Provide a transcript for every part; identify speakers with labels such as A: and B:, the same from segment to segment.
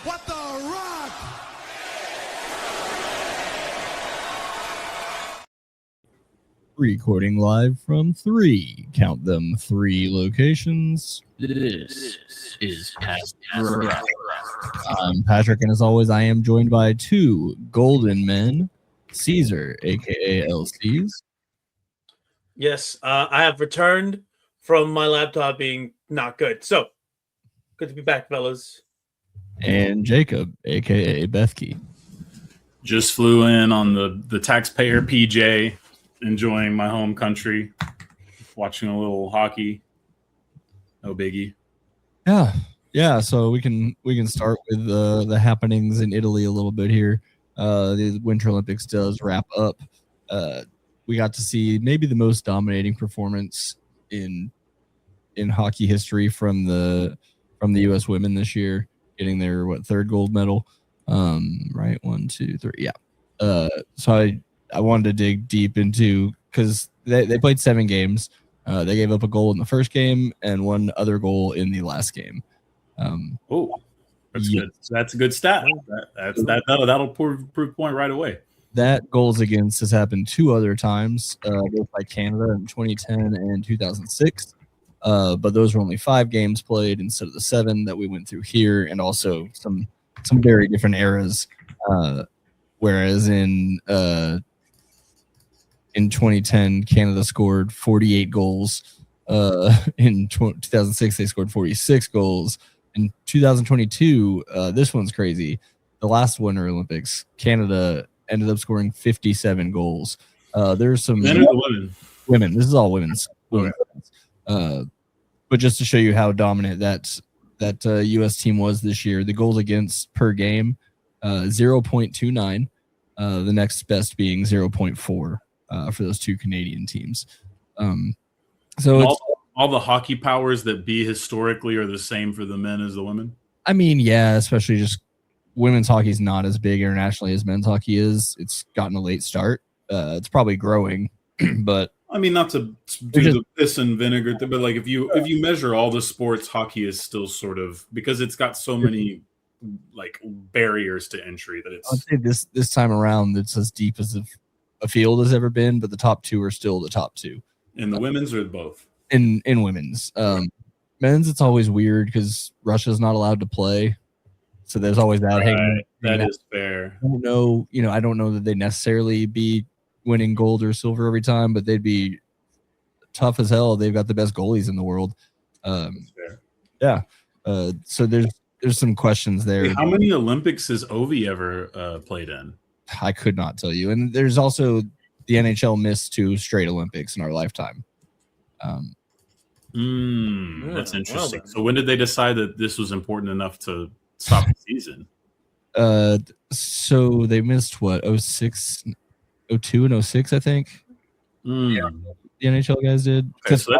A: What the rock?
B: Recording live from three locations.
C: This is Past Rock.
B: I'm Patrick, and as always, I am joined by two golden men, Caesar, aka LCs.
D: Yes, I have returned from my laptop being not good. So, good to be back, fellas.
B: And Jacob, aka Bethke.
E: Just flew in on the taxpayer PJ, enjoying my home country, watching a little hockey. No biggie.
B: Yeah. So we can start with the happenings in Italy a little bit here. The Winter Olympics does wrap up. We got to see maybe the most dominating performance in hockey history from the U.S. women this year, getting their third gold medal. Right, 1, 2, 3, yeah. So I wanted to dig deep into, because they played 7 games. They gave up a goal in the first game and one other goal in the last game.
E: That's good. So that's a good stat. That'll prove point right away.
B: That goals against has happened 2 other times, both by Canada in 2010 and 2006. But those were only 5 games played instead of the 7 that we went through here, and also some very different eras. Whereas in 2010, Canada scored 48 goals. In 2006, they scored 46 goals. In 2022, this one's crazy. The last Winter Olympics, Canada ended up scoring 57 goals. There's some
E: Men or the women?
B: Women. This is all women's.
E: Okay.
B: But just to show you how dominant that U.S. team was this year, the goals against per game, 0.29. The next best being 0.4 for those 2 Canadian teams. So
E: all the hockey powers that be historically are the same for the men as the women.
B: I mean, yeah, especially just women's hockey is not as big internationally as men's hockey is. It's gotten a late start. It's probably growing, but
E: I mean, not to do the piss and vinegar, but like if you measure all the sports, hockey is still sort of, because it's got so many like barriers to entry that it's.
B: I'd say this time around it's as deep as a field has ever been, but the top 2 are still the top 2.
E: In the women's or both?
B: In women's. Men's, it's always weird because Russia's not allowed to play, so there's always that.
E: Right. That is fair.
B: I don't know. I don't know that they necessarily be winning gold or silver every time, but they'd be tough as hell. They've got the best goalies in the world. Yeah. So there's some questions there.
E: Hey, how many Olympics has Ovi ever played in?
B: I could not tell you. And there's also the NHL missed 2 straight Olympics in our lifetime.
E: That's interesting. So when did they decide that this was important enough to stop the season?
B: So they missed what, 06, 02 and 06, I think. Yeah, the NHL guys did.
E: Okay, so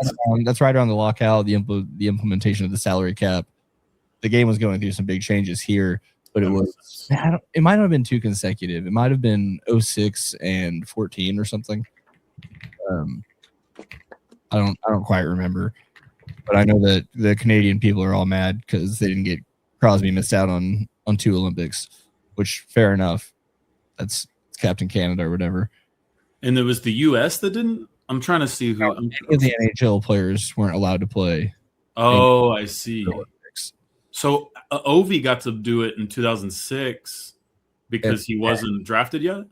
B: that's right around the lockout, the implementation of the salary cap. The game was going through some big changes here, but it might not have been 2 consecutive. It might have been 06 and 14 or something. I don't quite remember, but I know that the Canadian people are all mad because they didn't get Crosby missed out on 2 Olympics, which fair enough. That's Captain Canada or whatever.
E: And it was the U.S. that didn't. I'm trying to see who.
B: The NHL players weren't allowed to play.
E: Oh, I see. So Ovi got to do it in 2006 because he wasn't drafted yet.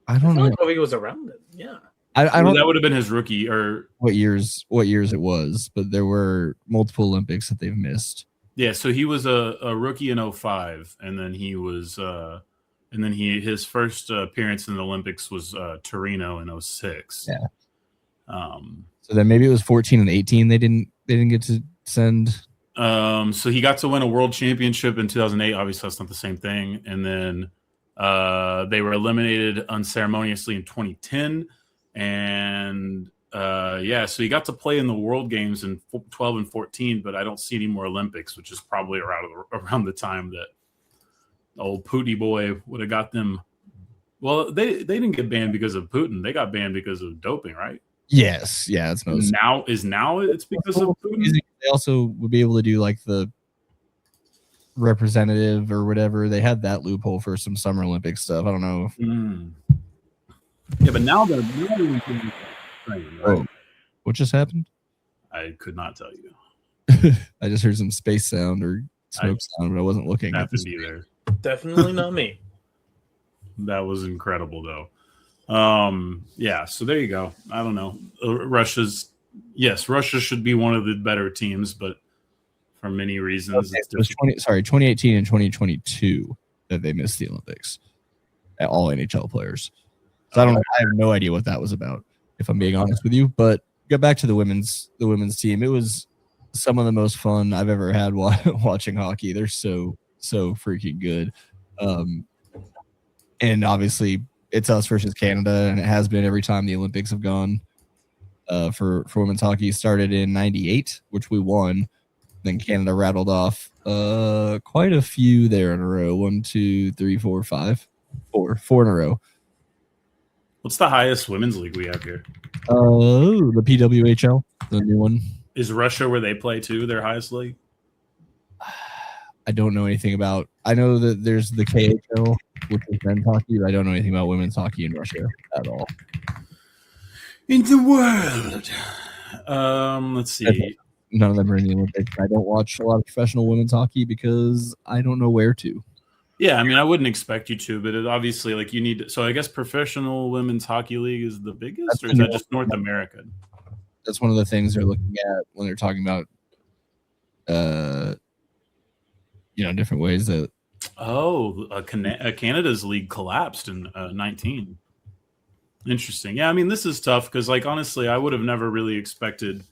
B: I don't know.
D: Ovi was around it. Yeah.
B: I don't.
E: That would have been his rookie or
B: what years it was, but there were multiple Olympics that they've missed.
E: Yeah, so he was a rookie in 05, and then he was his first appearance in the Olympics was Torino in 06.
B: Yeah. So then maybe it was 14 and 18 they didn't get to send.
E: So he got to win a world championship in 2008. Obviously, that's not the same thing. And then they were eliminated unceremoniously in 2010. And so he got to play in the World Games in 12 and 14, but I don't see any more Olympics, which is probably around the time that old Pooty boy would have got them. Well, they didn't get banned because of Putin. They got banned because of doping, right?
B: Yes, yeah, it's most.
E: Now it's because of Putin.
B: They also would be able to do like the representative or whatever. They had that loophole for some Summer Olympic stuff. I don't know.
E: Yeah, but now they're really right?
B: Oh, what just happened?
E: I could not tell you.
B: I just heard some space sound or smoke sound, but I wasn't looking at this
E: either.
D: Definitely not me.
E: That was incredible, though. Yeah, so there you go. I don't know. Russia should be one of the better teams, but for many reasons,
B: okay, it was 2018 and 2022 that they missed the Olympics. All NHL players. So I have no idea what that was about, if I'm being honest with you. But get back to the women's team. It was some of the most fun I've ever had watching hockey. They're so freaking good. And obviously it's us versus Canada, and it has been every time the Olympics have gone. For women's hockey, started in '98, which we won. Then Canada rattled off quite a few there in a row. 1, 2, 3, 4, 5, 4 in a row.
E: What's the highest women's league we have here?
B: The PWHL, the new one.
E: Is Russia where they play too? Their highest league?
B: I don't know anything about. I know that there's the KHL, which is men's hockey, but I don't know anything about women's hockey in Russia at all.
E: In the world, let's see.
B: None of them are in the Olympics. I don't watch a lot of professional women's hockey because I don't know where to.
E: Yeah, I mean, I wouldn't expect you to, but it obviously, like, you need. So I guess professional women's hockey league is the biggest, or is that just North American?
B: That's one of the things they're looking at when they're talking about, different ways that.
E: Canada's league collapsed in 19. Interesting. Yeah, I mean, this is tough because, like, honestly, I would have never really expected.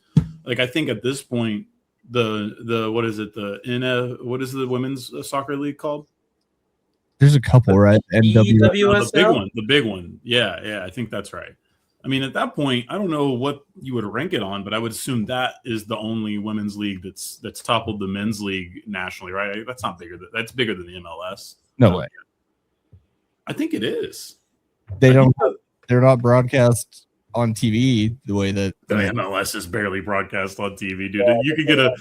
E: Like, I think at this point, what is it? What is the women's soccer league called?
B: There's a couple, right?
D: NWSL?
E: The big one. Yeah, I think that's right. I mean, at that point, I don't know what you would rank it on, but I would assume that is the only women's league that's toppled the men's league nationally, right? That's not bigger. That's bigger than the MLS.
B: No way.
E: I think it is.
B: They're not broadcast on TV the way that
E: the MLS is barely broadcast on TV, dude. You could get a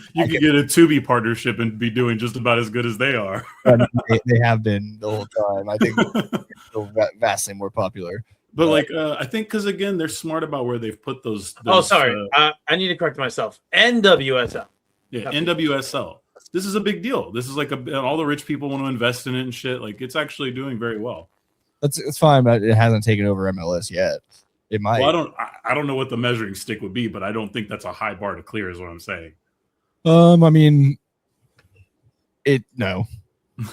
E: Tubi partnership and be doing just about as good as they are.
B: They have been the whole time. I think they're still vastly more popular.
E: But I think because again, they're smart about where they've put those.
D: Sorry, I need to correct myself. NWSL.
E: Yeah, NWSL. This is a big deal. This is like all the rich people want to invest in it and shit. Like, it's actually doing very well.
B: It's fine, but it hasn't taken over MLS yet. It might.
E: Well, I don't know what the measuring stick would be, but I don't think that's a high bar to clear, is what I'm saying.
B: I mean, no.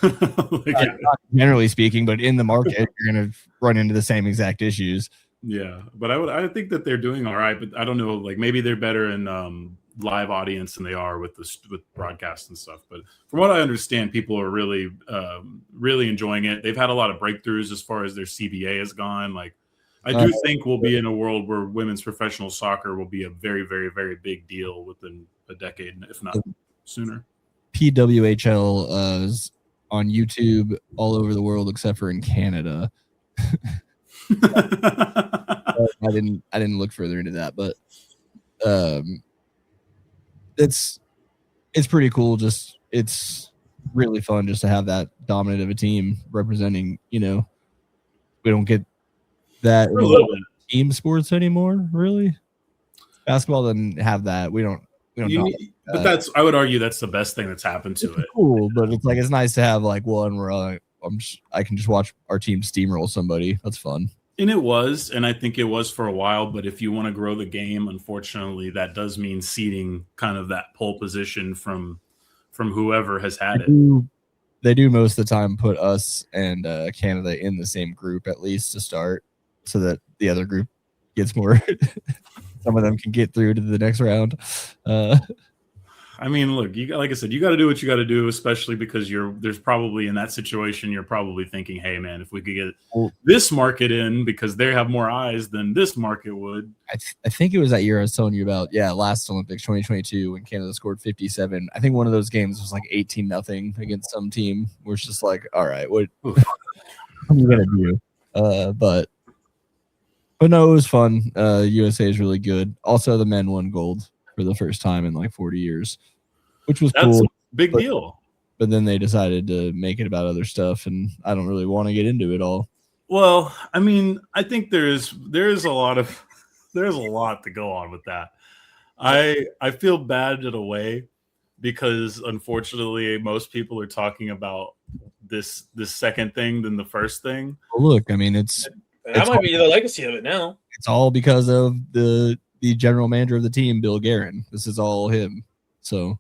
B: Not generally speaking, but in the market, you're going to run into the same exact issues.
E: Yeah, but I think that they're doing all right. But I don't know, like maybe they're better in live audience than they are with broadcast and stuff. But from what I understand, people are really enjoying it. They've had a lot of breakthroughs as far as their CBA has gone. Like, I do think we'll be in a world where women's professional soccer will be a very, very, very big deal within a decade, if not sooner.
B: PWHL is on YouTube all over the world except for in Canada. I didn't look further into that, but it's pretty cool. Just it's really fun just to have that dominant of a team representing. We don't get that in team sports anymore. Really, basketball doesn't have that. We don't.
E: But I would argue that's the best thing that's happened to it.
B: Cool, but it's nice to have like one where I can just watch our team steamroll somebody. That's fun.
E: And it was, and I think it was for a while. But if you want to grow the game, unfortunately, that does mean ceding kind of that pole position from whoever has had it.
B: They do most of the time put us and Canada in the same group at least to start, so that the other group gets more. Some of them can get through to the next round.
E: I mean, look, like I said, you got to do what you got to do, especially because there's probably in that situation, you're probably thinking, hey, man, if we could get this market in because they have more eyes than this market would.
B: I think it was that year I was telling you about, last Olympics, 2022, when Canada scored 57. I think one of those games was like 18-0 against some team. Where it's just like, all right, what are you going to do? But But no, it was fun. USA is really good. Also, the men won gold for the first time in like 40 years, which was
E: That's
B: cool.
E: a big
B: but-
E: deal.
B: But then they decided to make it about other stuff, and I don't really want to get into it all.
E: Well, I mean, I think there's a lot to go on with that. I feel bad in a way because unfortunately most people are talking about this second thing than the first thing.
B: Well, look, I mean, it's
D: That might be the legacy of it now.
B: all because of the general manager of the team, Bill Guerin. This is all him. So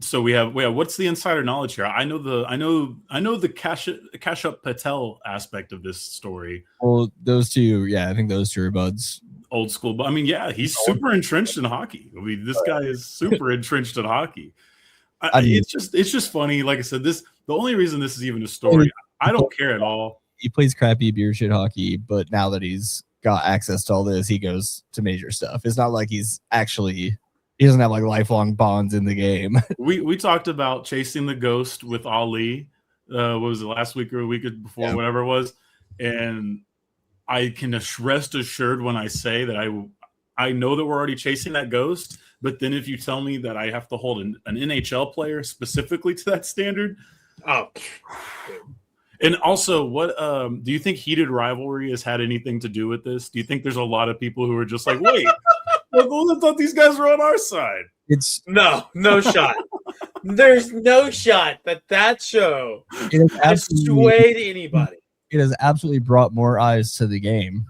E: So we have what's the insider knowledge here? I know the Cash Up Patel aspect of this story.
B: well, those two, yeah, I think those two are buds.
E: Old school, but I mean, yeah, he's super entrenched in hockey. I mean, this guy is super entrenched in hockey. It's just funny. Like I said, the only reason this is even a story, I don't care at all.
B: He plays crappy beer shit hockey, but now that he's got access to all this, he goes to major stuff. It's not like he doesn't have like lifelong bonds in the game.
E: We talked about chasing the ghost with Ali. What was it, last week or a week before,
B: Yeah.
E: whatever it was, and I can rest assured when I say that I know that we're already chasing that ghost. But then if you tell me that I have to hold an NHL player specifically to that standard,
D: Oh,
E: and also, what do you think heated rivalry has had anything to do with this? Do you think there's a lot of people who are just like, wait, I thought these guys were on our side?
B: It's
D: no shot. There's no shot that show
B: it has
D: has swayed anybody.
B: it has absolutely brought more eyes to the game.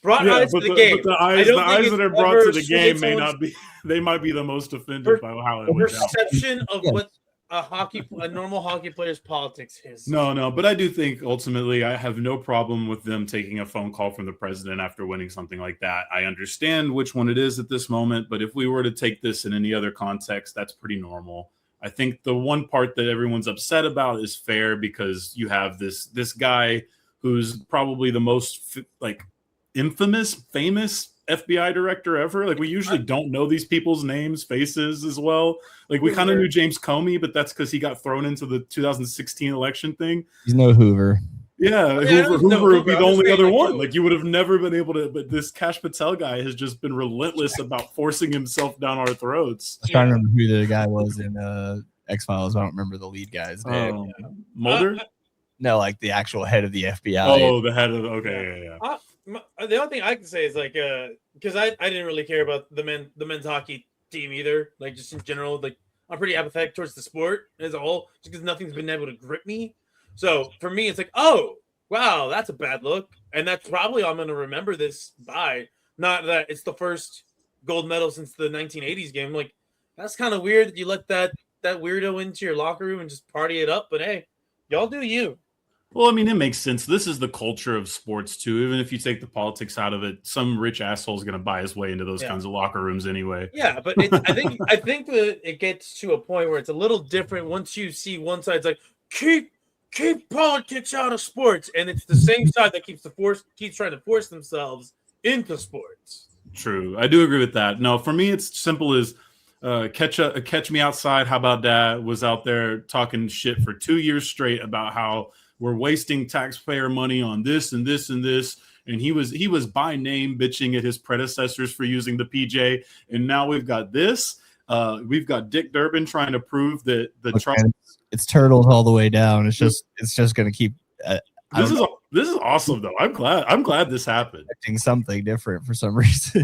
D: Brought eyes to the game.
E: But the
D: I
E: eyes,
D: don't
E: the
D: think
E: eyes
D: it's
E: that are brought
D: ever
E: to the
D: swayed
E: game may
D: someone's
E: not be. They might be the most offended by how it went down.
D: perception of
B: Yeah.
D: what a normal hockey player's politics is.
E: No, but I do think ultimately I have no problem with them taking a phone call from the president after winning something like that. I understand which one it is at this moment, but if we were to take this in any other context, that's pretty normal. I think the one part that everyone's upset about is fair because you have this guy who's probably the most famous FBI director ever. Like, we usually don't know these people's names, faces as well. Like, we kind of knew James Comey, but that's because he got thrown into the 2016 election thing.
B: He's no Hoover.
E: Yeah,
D: Yeah,
E: Hoover would be
D: I'm
E: the
D: just
E: only
D: saying,
E: other
D: like,
E: one.
D: dude.
E: Like, you would have never been able to. But this Cash Patel guy has just been relentless about forcing himself down our throats.
B: I was trying to remember who the guy was in X-Files. I don't remember the lead guy's name.
E: Mulder?
B: No, like the actual head of the FBI.
E: Oh, the head of. Okay, yeah.
D: The only thing I can say is like because I didn't really care about the men's hockey team either. Like, just in general, like I'm pretty apathetic towards the sport as a whole, just because nothing's been able to grip me. So for me, it's like, oh wow, that's a bad look, and that's probably all I'm going to remember this by. Not that it's the first gold medal since the 1980s game. Like, that's kind of weird that you let that weirdo into your locker room and just party it up. But hey, y'all do you.
E: Well, I mean, it makes sense. This is the culture of sports too. Even if you take the politics out of it, some rich asshole is going to buy his way into those kinds of locker rooms anyway.
D: Yeah, but I think that it gets to a point where it's a little different once you see one side's like keep politics out of sports, and it's the same side that keeps trying to force themselves into sports.
E: True, I do agree with that. No, for me, it's simple as Catch Me Outside. How about that? Was out there talking shit for 2 years straight about how we're wasting taxpayer money on this and this and this. And he was by name bitching at his predecessors for using the PJ. And now we've got this. We've got Dick Durbin trying to prove that
B: it's turtles all the way down. It's just going to keep.
E: This is awesome though. I'm glad this happened.
B: Expecting something different for some reason.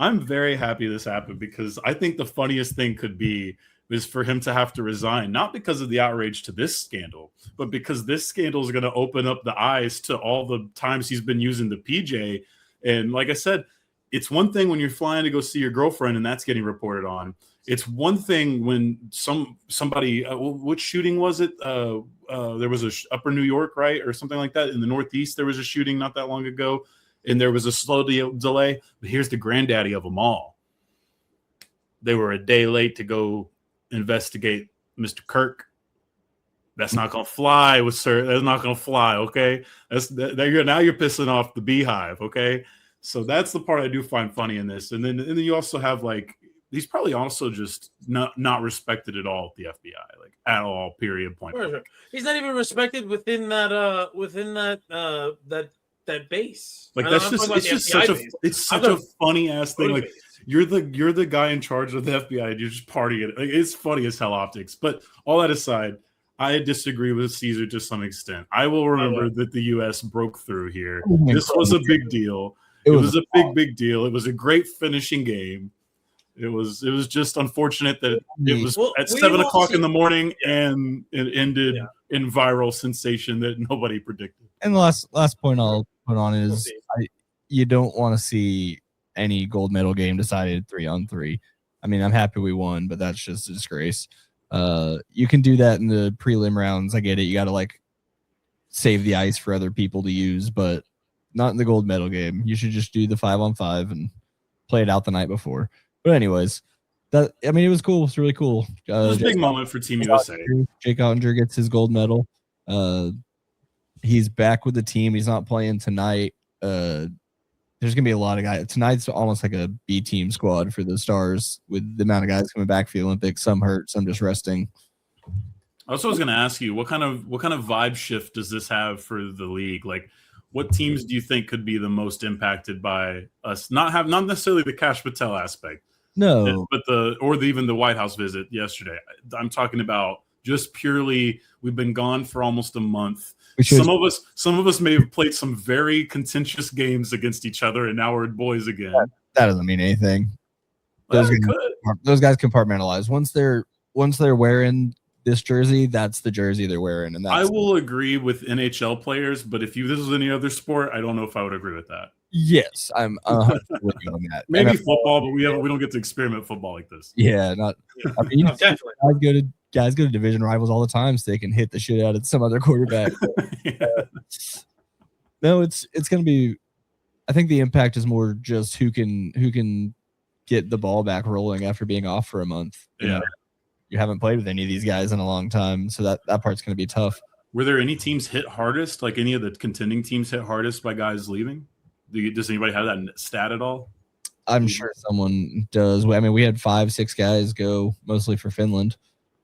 E: I'm very happy this happened because I think the funniest thing could be is for him to have to resign, not because of the outrage to this scandal, but because this scandal is going to open up the eyes to all the times he's been using the PJ. And like I said, it's one thing when you're flying to go see your girlfriend and that's getting reported on. It's one thing when somebody, which shooting was it? There was a Upper New York, right? Or something like that. In the Northeast, there was a shooting not that long ago. And there was a slow delay. But here's the granddaddy of them all. They were a day late to go investigate Mr. Kirk. That's not going to fly with sir. That's not going to fly, okay? Now you're pissing off the beehive, okay? So that's the part I do find funny in this. And then you also have like, he's probably also just not respected at all at the FBI, like at all, period, point.
D: Sure. He's not even respected within that that base.
E: Like
D: I'm
E: that's
D: talking
E: just
D: about
E: it's
D: the
E: just
D: FBI
E: such a
D: base.
E: it's
D: I'm
E: such a
D: talking
E: funny ass thing.
D: voting
E: Like
D: base.
E: you're the guy in charge of the FBI and you're just partying. Like it's funny as hell optics. But all that aside, I disagree with Caesar to some extent. I will remember that the US broke through here. This was a big deal. It was a big deal. It was a great finishing game. It was just unfortunate that it was
D: Well,
E: at
D: we
E: 7:00 in the
D: see-
E: morning
D: Yeah.
E: and it ended
D: Yeah.
E: in viral sensation that nobody predicted.
B: And the last point I'll put on
D: We'll
B: is
D: see.
B: you don't want to see any gold medal game decided 3-on-3. I mean, I'm happy we won, but that's just a disgrace. You can do that in the prelim rounds. I get it. You got to like save the ice for other people to use, but not in the gold medal game. You should just do the 5-on-5 and play it out the night before. But anyways, it was cool. It's really cool.
E: It was a big moment for Team USA.
B: Jake Ottinger gets his gold medal. He's back with the team. He's not playing tonight. There's gonna be a lot of guys. Tonight's almost like a B team squad for the Stars with the amount of guys coming back for the Olympics. Some hurt, some just resting.
E: I also was going to ask you what kind of vibe shift does this have for the league? Like, what teams do you think could be the most impacted by us not necessarily the Kash Patel aspect,
B: No,
E: but even the White House visit yesterday? I'm talking about just purely we've been gone for almost a month. Some of us may have played some very contentious games against each other, and now we're boys again.
B: that doesn't mean anything.
E: Well, it could.
B: Those guys compartmentalize. Once they're wearing this jersey, that's the jersey they're wearing, and
E: I
B: that's
E: will agree with NHL players, but if this was any other sport, I don't know if I would agree with that.
B: yes, I'm 100% with you on that.
E: Maybe
B: NFL,
E: football, but we don't get to experiment football like this.
B: yeah, not. I mean,
D: Oh, definitely.
B: guys go to division rivals all the time, so they can hit the shit out of some other quarterback.
E: Yeah.
B: No, it's gonna be. I think the impact is more just who can get the ball back rolling after being off for a month. You know, you haven't played with any of these guys in a long time, so that part's gonna be tough.
E: Were there any teams hit hardest? Like any of the contending teams hit hardest by guys leaving? Does anybody have that stat at all?
B: I'm sure someone does. I mean, we had 5-6 guys go, mostly for Finland.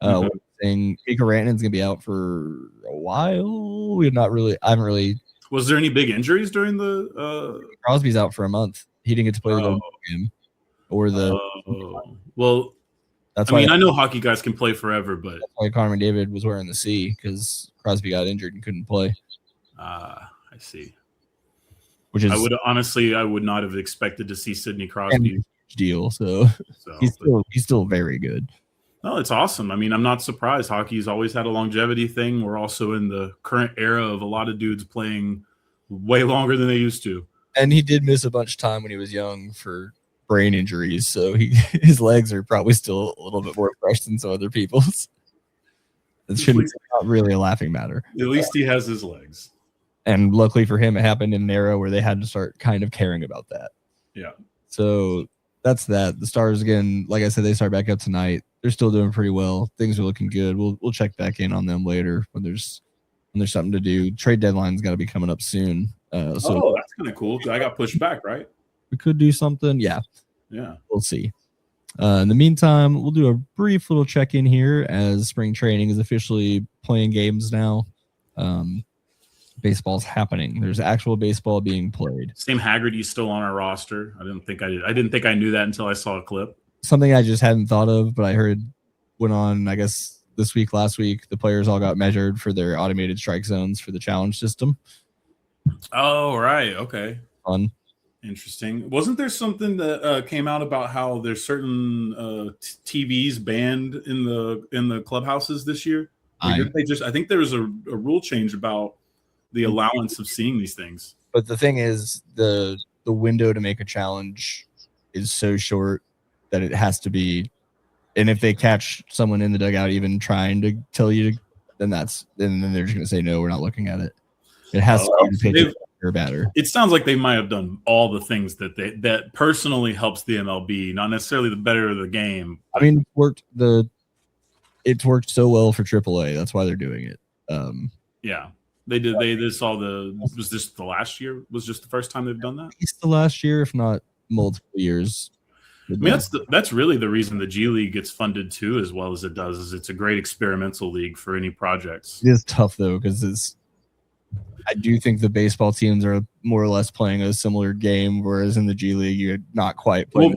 E: Mhm.
B: Mika Rantanen's gonna be out for a while. I haven't really.
E: Was there any big injuries during the?
B: Crosby's out for a month. He didn't get to play the gold game or the.
E: Well,
B: That's
E: I
B: why
E: mean, I know hockey guys can play forever, but
B: Connor McDavid was wearing the C because Crosby got injured and couldn't play.
E: I see.
B: Which is
E: I would not have expected to see Sidney Crosby.
B: a huge deal. So he's still very good.
E: No, it's awesome. I mean, I'm not surprised. Hockey's always had a longevity thing. We're also in the current era of a lot of dudes playing way longer than they used to.
B: And he did miss a bunch of time when he was young for brain injuries. So his legs are probably still a little bit more fresh than some other people's. It's not really a laughing matter.
E: At least he has his legs.
B: And luckily for him, it happened in an era where they had to start kind of caring about that.
E: Yeah.
B: So that's that. The Stars, again, like I said, they start back up tonight. They're still doing pretty well. Things are looking good. We'll check back in on them later when there's something to do. Trade deadline's got to be coming up soon. So
E: that's kind of cool. I got pushed back, right?
B: we could do something. Yeah,
E: Yeah.
B: we'll see. In the meantime, we'll do a brief little check-in here as spring training is officially playing games now. Baseball's happening. There's actual baseball being played.
E: Sam Haggerty's still on our roster. I didn't think I knew that until I saw a clip.
B: Something I just hadn't thought of, but I heard went on, I guess, last week, the players all got measured for their automated strike zones for the challenge system.
E: Oh, right. Okay.
B: Fun.
E: Interesting. Wasn't there something that came out about how there's certain TVs banned in the clubhouses this year? I think there was a rule change about the allowance of seeing these things.
B: But the thing is, the window to make a challenge is so short that it has to be. And if they catch someone in the dugout even trying to tell you, then they're just going to say no, we're not looking at it. It has to be pitch or batter.
E: It sounds like they might have done all the things that personally helps the MLB, not necessarily the better of the game.
B: I mean, it's worked so well for AAA. That's why they're doing it.
E: Yeah, they did. They saw was this the last year? Was just the first time they've done that?
B: At least the last year, if not multiple years.
E: I mean, that's really the reason the G League gets funded too, as well as it does. Is it's a great experimental league for any projects.
B: It is tough though because I do think the baseball teams are more or less playing a similar game, whereas in the G League, you're not quite playing.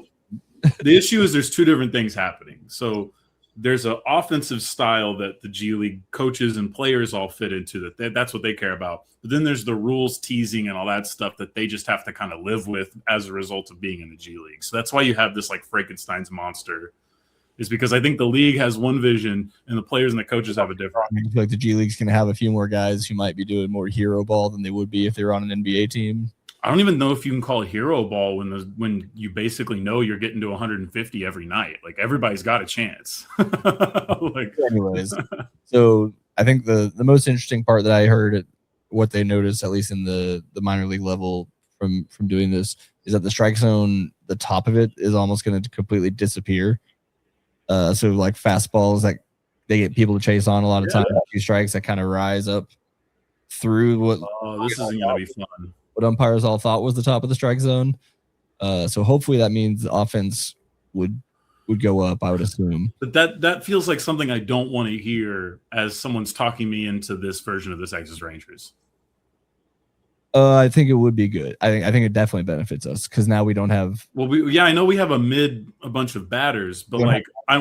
E: Well, the issue is there's two different things happening. So there's an offensive style that the G League coaches and players all fit into. That's what they care about. But then there's the rules teasing and all that stuff that they just have to kind of live with as a result of being in the G League. So that's why you have this like Frankenstein's monster. Is because I think the league has one vision and the players and the coaches have a different.
B: I feel like the G League's going to have a few more guys who might be doing more hero ball than they would be if they were on an NBA team.
E: I don't even know if you can call it hero ball when you basically know you're getting to 150 every night. Like everybody's got a chance.
B: Anyways, so I think the most interesting part that I heard, what they noticed at least in the minor league level from doing this, is that the strike zone, the top of it is almost going to completely disappear. So like fastballs that they get people to chase on a lot of times, a few strikes that kind of rise up through what.
E: Oh, this isn't gonna be fun.
B: What umpires all thought was the top of the strike zone. So hopefully that means the offense would go up, I would assume.
E: But that feels like something I don't want to hear as someone's talking me into this version of the Texas Rangers.
B: I think it would be good. I think it definitely benefits us because now we don't have.
E: Well, I know we have a bunch of batters, but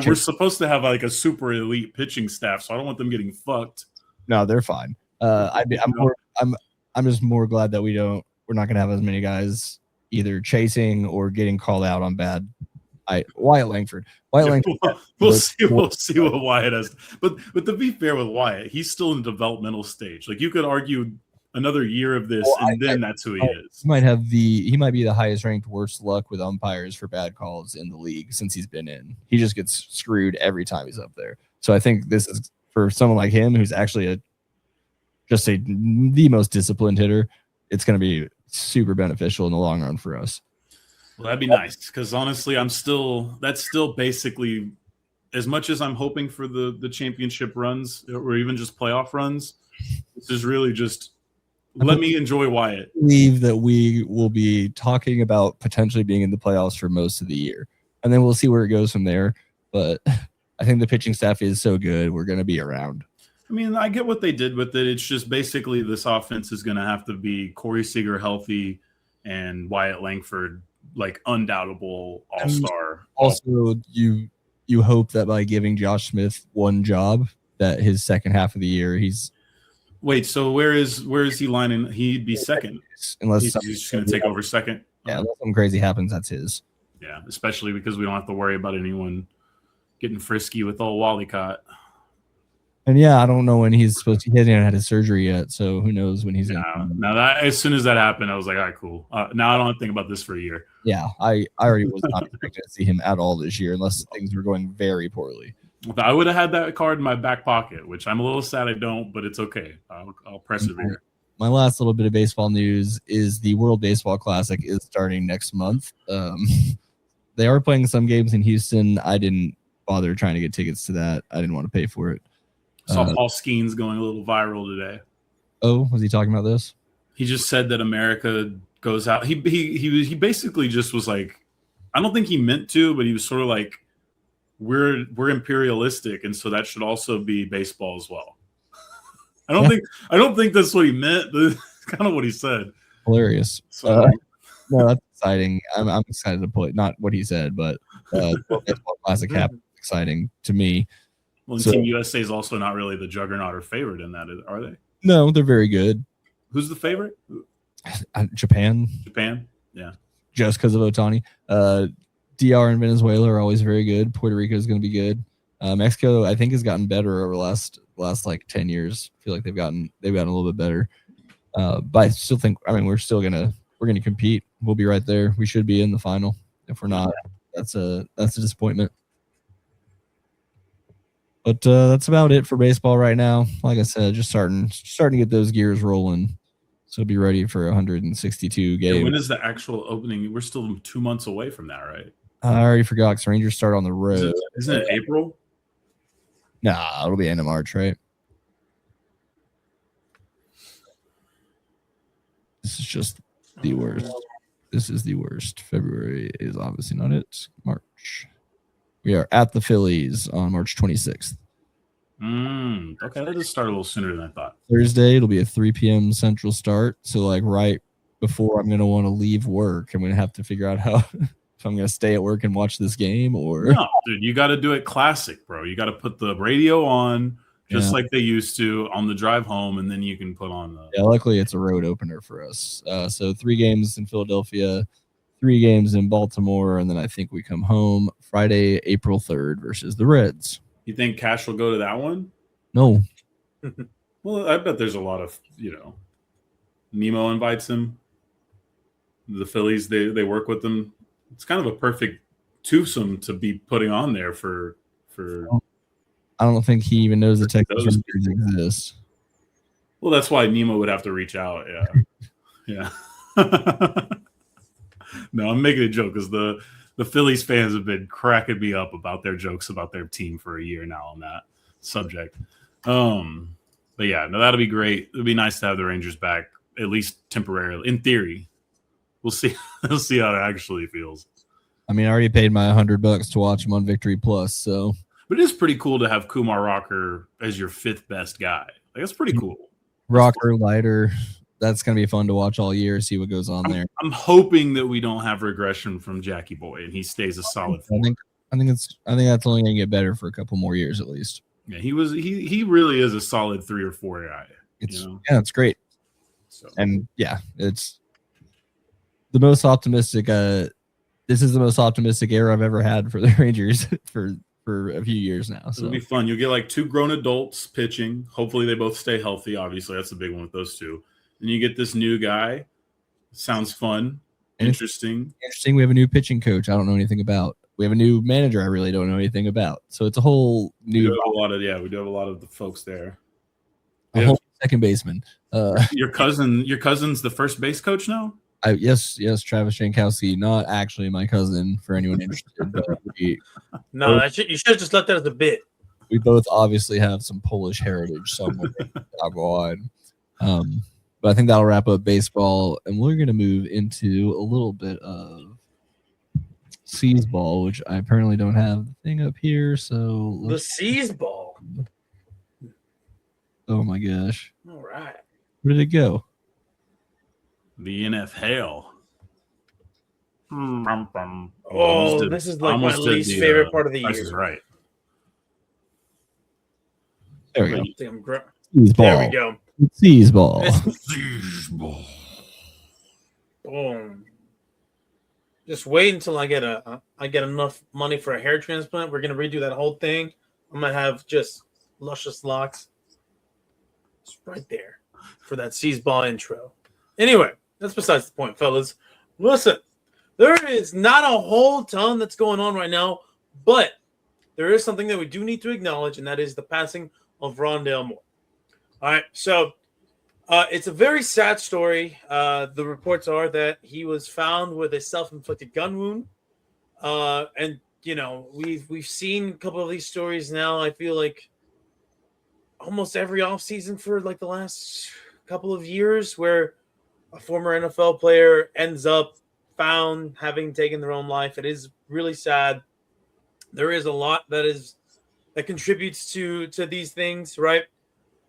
E: we're supposed to have like a super elite pitching staff, so I don't want them getting fucked.
B: No, they're fine. I'm just more glad that we're not gonna have as many guys either chasing or getting called out on bad. Wyatt Langford.
E: We'll see what Wyatt has. But to be fair with Wyatt, he's still in the developmental stage. Like you could argue another year of this, that's who he is.
B: He might be the highest ranked worst luck with umpires for bad calls in the league since he's been in. He just gets screwed every time he's up there. So I think this is for someone like him who's actually the most disciplined hitter. It's going to be super beneficial in the long run for us.
E: Well, that'd be nice because honestly, that's still basically as much as I'm hoping for the championship runs or even just playoff runs. This is really just. Let me enjoy Wyatt.
B: I believe that we will be talking about potentially being in the playoffs for most of the year. And then we'll see where it goes from there. But I think the pitching staff is so good, we're going to be around.
E: I mean, I get what they did with it. It's just basically this offense is going to have to be Corey Seager healthy and Wyatt Langford, like undoubtable all-star.
B: Also, you hope that by giving Josh Smith one job, that his second half of the year, he's...
E: Wait, so where is he lining? He'd be second.
B: Unless
E: he's just going to take over second.
B: Yeah, unless something crazy happens, that's his.
E: Yeah, especially because we don't have to worry about anyone getting frisky with old Wallycott.
B: And yeah, I don't know when he's supposed to. He hasn't even had his surgery yet, so who knows when he's in.
E: Now that as soon as that happened, I was like, all right, cool. Now I don't have to think about this for a year.
B: Yeah, I already was not expecting to see him at all this year unless things were going very poorly.
E: I would have had that card in my back pocket, which I'm a little sad I don't, but it's okay. I'll persevere.
B: My last little bit of baseball news is the World Baseball Classic is starting next month. They are playing some games in Houston. I didn't bother trying to get tickets to that. I didn't want to pay for it.
E: Saw Paul Skeens going a little viral today.
B: Oh, was he talking about this?
E: He just said that America goes out. He basically just was like, I don't think he meant to, but he was sort of like, we're imperialistic, and so that should also be baseball as well. I don't think that's what he meant, but it's kind of what he said.
B: Hilarious.
E: So,
B: no, that's exciting. I'm excited to play. Not what he said, but World Baseball Classic happened. Exciting to me.
E: Well, Team USA is also not really the juggernaut or favorite in that, are they?
B: No, they're very good.
E: Who's the favorite?
B: Japan.
E: Yeah.
B: Just because of Ohtani. DR and Venezuela are always very good. Puerto Rico is going to be good. Mexico, I think, has gotten better over the last like 10 years. I feel like they've gotten a little bit better. But I still think, we're gonna compete. We'll be right there. We should be in the final. If we're not, that's a disappointment. But that's about it for baseball right now. Like I said, just starting to get those gears rolling. So be ready for 162 games.
E: Yeah, when is the actual opening? We're still 2 months away from that, right?
B: I already forgot because Rangers start on the road.
E: Isn't it April?
B: Nah, it'll be end of March, right? This is just the worst. This is the worst. February is obviously not it. March. We are at the Phillies on March 26th.
E: Okay, that does start a little sooner than I thought.
B: Thursday, it'll be a 3 p.m. Central start. So like right before I'm gonna want to leave work, I'm gonna have to figure out how if I'm gonna stay at work and watch this game or
E: No, dude, you got to do it classic, bro. You got to put the radio on just like they used to on the drive home, and then you can put on the.
B: Yeah, luckily it's a road opener for us. So 3 games in Philadelphia, 3 games in Baltimore, and then I think we come home Friday, April 3rd versus the Reds.
E: You think Cash will go to that one?
B: No.
E: Well, I bet there's a lot of, Nemo invites him. The Phillies, they work with them. It's kind of a perfect twosome to be putting on there for.
B: I don't think he even knows the Texas
E: those
B: Rangers exist.
E: Well, that's why Nemo would have to reach out. Yeah. No, I'm making a joke because the Phillies fans have been cracking me up about their jokes about their team for a year now on that subject. But yeah, no, that'll be great. It'll be nice to have the Rangers back, at least temporarily. In theory, we'll see. We'll see how it actually feels.
B: I mean, I already paid my $100 to watch him on Victory Plus, so.
E: But it is pretty cool to have Kumar Rocker as your 5th best guy. Like, that's pretty cool.
B: Rocker, Leiter, that's gonna be fun to watch all year. See what goes on there.
E: I'm hoping that we don't have regression from Jackie Boy and he stays a solid 4.
B: I think that's only gonna get better for a couple more years at least.
E: Yeah, he really is a solid 3 or 4 guy.
B: It's great.
E: So.
B: And yeah, it's the most optimistic. This is the most optimistic era I've ever had for the Rangers for a few years now. So
E: it'll be fun. You'll get like 2 grown adults pitching. Hopefully they both stay healthy. Obviously, that's the big one with those 2. And you get this new guy. Sounds fun. Interesting.
B: We have a new pitching coach I don't know anything about. We have a new manager I really don't know anything about. So it's a whole new.
E: We do have a lot of the folks there.
B: A whole second baseman.
E: Your cousin's the first base coach now?
B: Yes, Travis Jankowski, not actually my cousin for anyone interested. But
D: you should have just let that as a bit.
B: We both obviously have some Polish heritage somewhere. But I think that'll wrap up baseball, and we're going to move into a little bit of C's ball, which I apparently don't have the thing up here. So
D: the C's ball.
B: Oh my gosh!
D: All right,
B: where did it go?
E: The NFL.
D: Oh, this is like my least favorite part of the year.
E: This is right.
B: There we go.
D: C's ball. There we go.
B: C's ball.
E: C's ball.
D: Boom. Just wait until I get enough money for a hair transplant. We're gonna redo that whole thing. I'm gonna have just luscious locks. It's right there for that C's ball intro. Anyway, that's besides the point, fellas. Listen, there is not a whole ton that's going on right now, but there is something that we do need to acknowledge, and that is the passing of Rondale Moore. All right, so it's a very sad story. The reports are that he was found with a self-inflicted gun wound, and we've seen a couple of these stories now. I feel like almost every offseason for like the last couple of years, where a former NFL player ends up found having taken their own life. It is really sad. There is a lot that contributes to these things, right?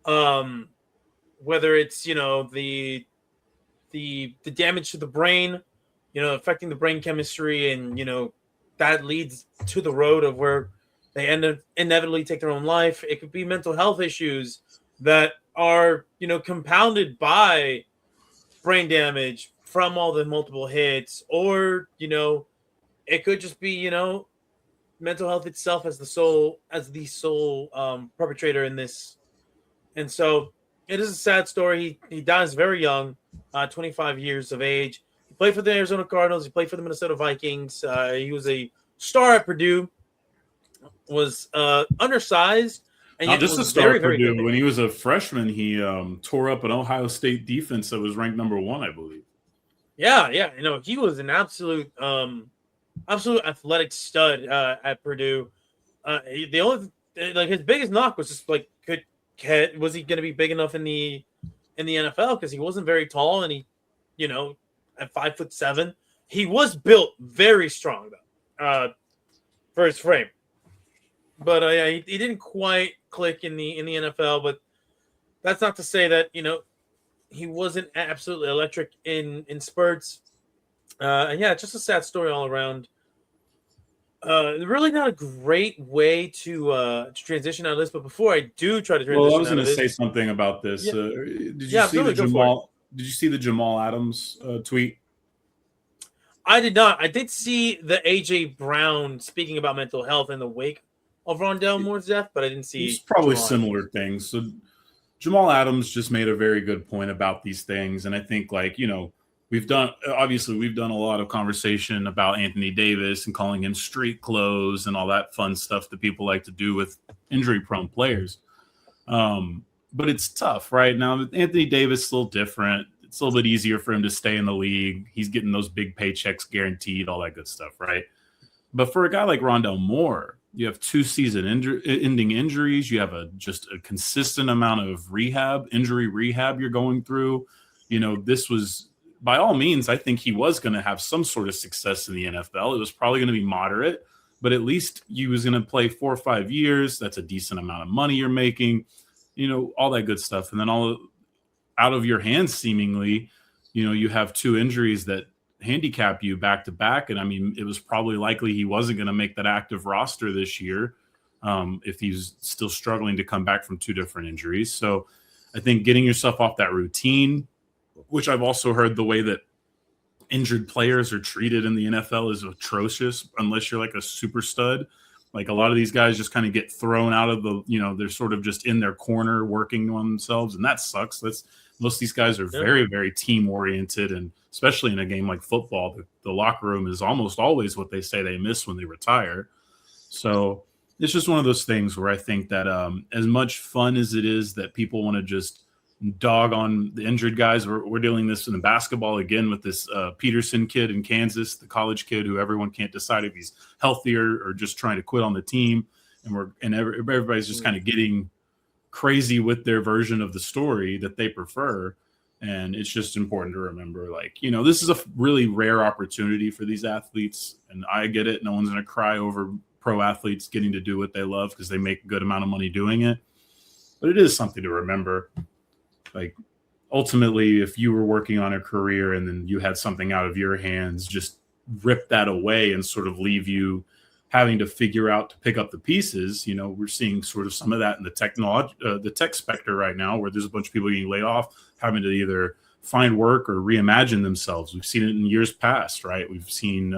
D: Whether it's the damage to the brain, affecting the brain chemistry, and that leads to the road of where they end up inevitably take their own life. It could be mental health issues that are compounded by brain damage from all the multiple hits, or it could just be mental health itself as the sole perpetrator in this. And so it is a sad story. He dies very young, 25 years of age. He played for the Arizona Cardinals. He played for the Minnesota Vikings. He was a star at Purdue. Was undersized. And
E: not just a star at Purdue. When he was a freshman, he tore up an Ohio State defense that was ranked number 1, I believe.
D: Yeah. He was an absolute athletic stud at Purdue. The only his biggest knock was just like, was he going to be big enough in the NFL? Because he wasn't very tall, and he, at 5'7", he was built very strong though, for his frame. but he didn't quite click in the NFL. But that's not to say that he wasn't absolutely electric in spurts. And yeah, just a sad story all around. Really not a great way to transition out of this. But before I do try to transition,
E: Well, I was
D: going to
E: say something about this.
D: Yeah.
E: Did you
D: Yeah,
E: see the
D: absolutely, go for
E: Jamal? Did you see the Jamal Adams tweet?
D: I did not. I did see the AJ Brown speaking about mental health in the wake of Rondell Moore's death, but I didn't see.
E: It's probably
D: Jamal
E: similar
D: Adams.
E: things. So Jamal Adams just made a very good point about these things, and I think we've done a lot of conversation about Anthony Davis and calling him street clothes and all that fun stuff that people like to do with injury-prone players. But it's tough right now. Anthony Davis is a little different. It's a little bit easier for him to stay in the league. He's getting those big paychecks guaranteed, all that good stuff, right? But for a guy like Rondell Moore, you have 2 season-ending injuries. You have just a consistent amount of injury rehab you're going through. This was, by all means, I think he was going to have some sort of success in the NFL. It was probably going to be moderate, but at least he was going to play 4 or 5 years. That's a decent amount of money you're making, all that good stuff. And then all out of your hands, seemingly, you have 2 injuries that handicap you back to back. And I mean, it was probably likely he wasn't going to make that active roster this year if he's still struggling to come back from 2 different injuries. So I think getting yourself off that routine, which I've also heard the way that injured players are treated in the NFL is atrocious unless you're like a super stud. Like a lot of these guys just kind of get thrown out of they're sort of just in their corner working on themselves. And that sucks. Most of these guys are very, very team oriented. And especially in a game like football, the locker room is almost always what they say they miss when they retire. So it's just one of those things where I think that as much fun as it is that people want to just dog on the injured guys, we're dealing this in the basketball again with this Peterson kid in Kansas, the college kid who everyone can't decide if he's healthier or just trying to quit on the team. And everybody's just kind of getting crazy with their version of the story that they prefer. And it's just important to remember, this is a really rare opportunity for these athletes. And I get it. No one's going to cry over pro athletes getting to do what they love because they make a good amount of money doing it. But it is something to remember. Ultimately, if you were working on a career and then you had something out of your hands, just rip that away and sort of leave you having to figure out to pick up the pieces. We're seeing sort of some of that in the tech sector right now, where there's a bunch of people getting laid off, having to either find work or reimagine themselves. We've seen it in years past, right? We've seen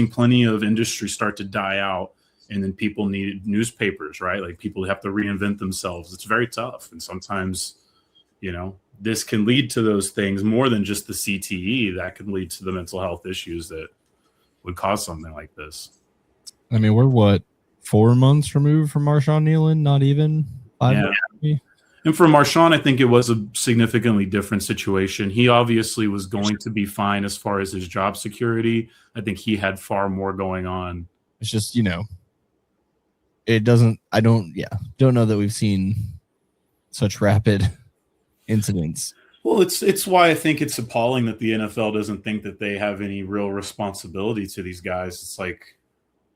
E: plenty of industry start to die out, and then people need newspapers, right? Like people have to reinvent themselves. It's very tough, and sometimes, this can lead to those things more than just the CTE. That can lead to the mental health issues that would cause something like this.
B: I mean, we're 4 months removed from Marshawn Nealon? Not even 5 months? Maybe?
E: And for Marshawn, I think it was a significantly different situation. He obviously was going to be fine as far as his job security. I think he had far more going on.
B: It's just, it doesn't, don't know that we've seen such rapid incidents.
E: Well, it's why I think it's appalling that the NFL doesn't think that they have any real responsibility to these guys. It's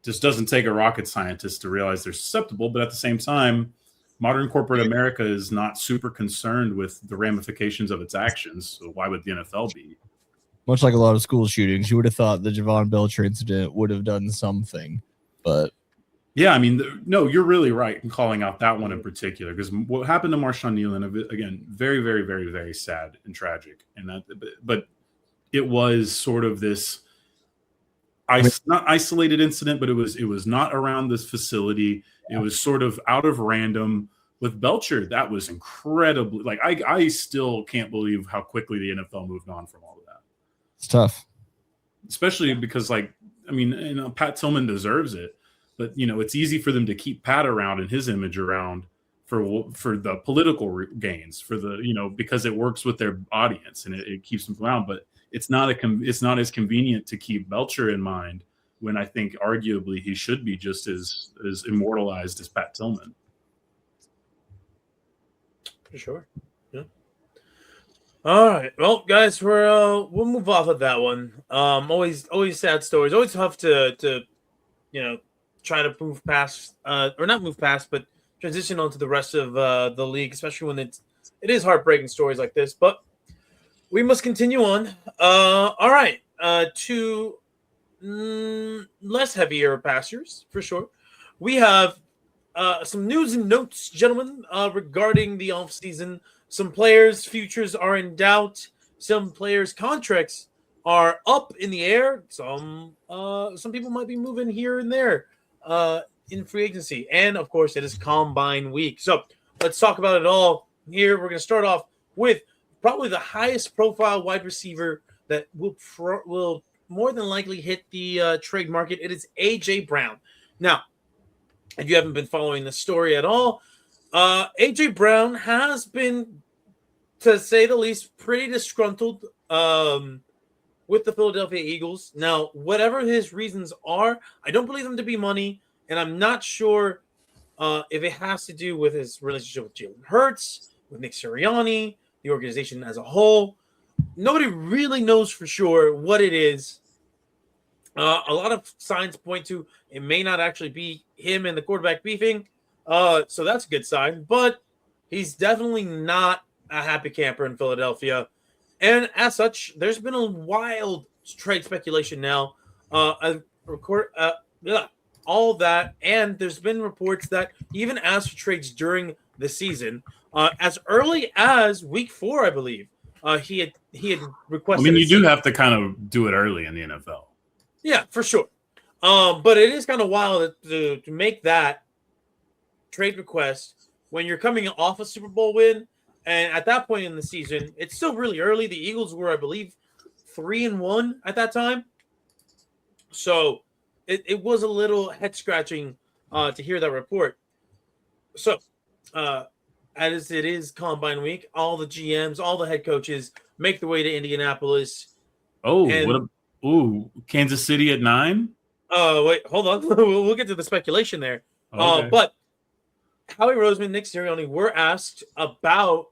E: just doesn't take a rocket scientist to realize they're susceptible. But at the same time, modern corporate America is not super concerned with the ramifications of its actions. So why would the NFL be?
B: Much like a lot of school shootings, you would have thought the Javon Belcher incident would have done something. But
E: yeah, I mean, no, you're really right in calling out that one in particular, because what happened to Marshawn Nealon, again, very, very, very, very sad and tragic. And but it was sort of this not isolated incident, but it was not around this facility. It was sort of out of random. With Belcher, that was incredibly I still can't believe how quickly the NFL moved on from all of that.
B: It's tough,
E: especially because Pat Tillman deserves it. But, it's easy for them to keep Pat around and his image around for the political gains, because it works with their audience and it keeps them around. But it's not as convenient to keep Belcher in mind when I think arguably he should be just as immortalized as Pat Tillman.
D: For sure. Yeah. All right. Well, guys, we'll move off of that one. Always sad stories. Always tough to try to move past, or not move past, but transition onto the rest of the league, especially when it is heartbreaking stories like this. But we must continue on. All right, to less heavier pastures for sure. We have some news and notes, gentlemen, regarding the offseason. Some players' futures are in doubt. Some players' contracts are up in the air. Some people might be moving here and there in free agency. And, of course, it is Combine Week. So let's talk about it all here. We're going to start off with probably the highest profile wide receiver that will more than likely hit the trade market. It is A.J. Brown. Now, if you haven't been following the story at all, A.J. Brown has been, to say the least, pretty disgruntled with the Philadelphia Eagles. Now, whatever his reasons are, I don't believe them to be money, and I'm not sure if it has to do with his relationship with Jalen Hurts, with Nick Sirianni, the organization as a whole. Nobody really knows for sure what it is. A lot of signs point to it may not actually be him and the quarterback beefing. So that's a good sign. But he's definitely not a happy camper in Philadelphia. And as such, there's been a wild trade speculation now. All that. And there's been reports that he even asked for trades during the season. As early as week 4, I believe, he had requested.
E: I mean, you do have to kind of do it early in the NFL.
D: Yeah, for sure. But it is kind of wild to make that trade request when you're coming off a Super Bowl win. And at that point in the season, it's still really early. The Eagles were, I believe, 3-1 at that time. So it was a little head-scratching to hear that report. So as it is Combine Week, all the GMs, all the head coaches make their way to Indianapolis.
E: Oh, Kansas City at 9?
D: Wait, hold on. We'll get to the speculation there.
E: Okay.
D: But Howie Roseman, Nick Sirianni were asked about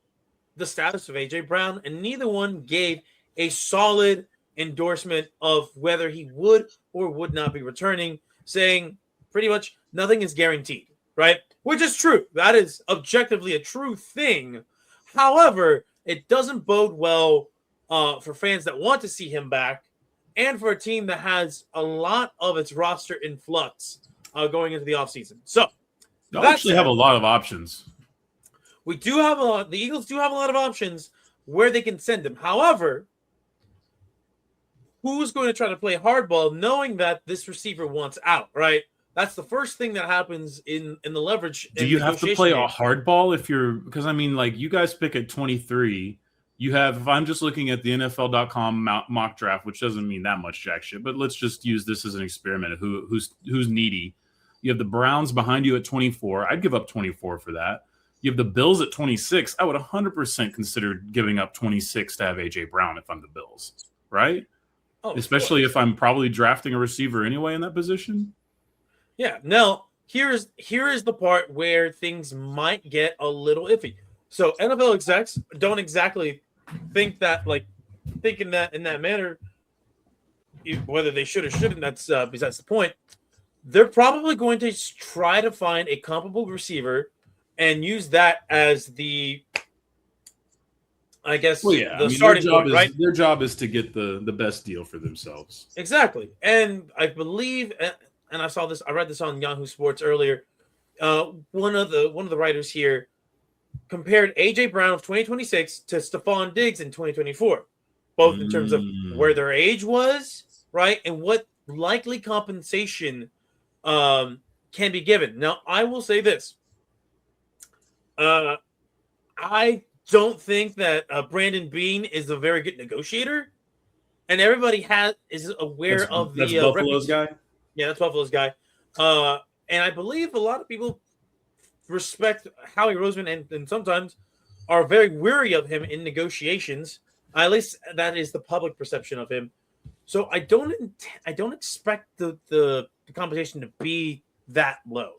D: the status of A.J. Brown, and neither one gave a solid endorsement of whether he would or would not be returning, saying pretty much nothing is guaranteed, right? Which is true. That is objectively a true thing. However, it doesn't bode well for fans that want to see him back and for a team that has a lot of its roster in flux going into the offseason. So,
E: they actually have a lot of options.
D: We do have the Eagles do have a lot of options where they can send him. However, who's going to try to play hardball knowing that this receiver wants out, right? That's the first thing that happens in the leverage.
E: Do you have to play a hardball if you're – because, I mean, like, you guys pick at 23. You have – if I'm just looking at the NFL.com mock draft, which doesn't mean that much jack shit, but let's just use this as an experiment of who's needy. You have the Browns behind you at 24. I'd give up 24 for that. You have the Bills at 26. I would 100% consider giving up 26 to have A.J. Brown if I'm the Bills, right?
D: Oh,
E: especially if I'm probably drafting a receiver anyway in that position.
D: Yeah. Now, here is the part where things might get a little iffy. So NFL execs don't exactly think that, like, thinking that in that manner, whether they should or shouldn't, that's besides the point. They're probably going to try to find a comparable receiver and use that as the, I guess, the starting point, right?
E: Their job is to get the best deal for themselves.
D: Exactly. And I believe, and I saw this, I read this on Yahoo Sports earlier. One of the writers here compared A.J. Brown of 2026 to Stephon Diggs in 2024, both in terms of where their age was, right, and what likely compensation can be given. Now, I will say this. I don't think that Brandon Beane is a very good negotiator, and everybody is aware of the
E: Buffalo's guy.
D: Yeah, that's Buffalo's guy. And I believe a lot of people respect Howie Roseman and sometimes are very weary of him in negotiations. At least that is the public perception of him. So I don't expect the compensation to be that low.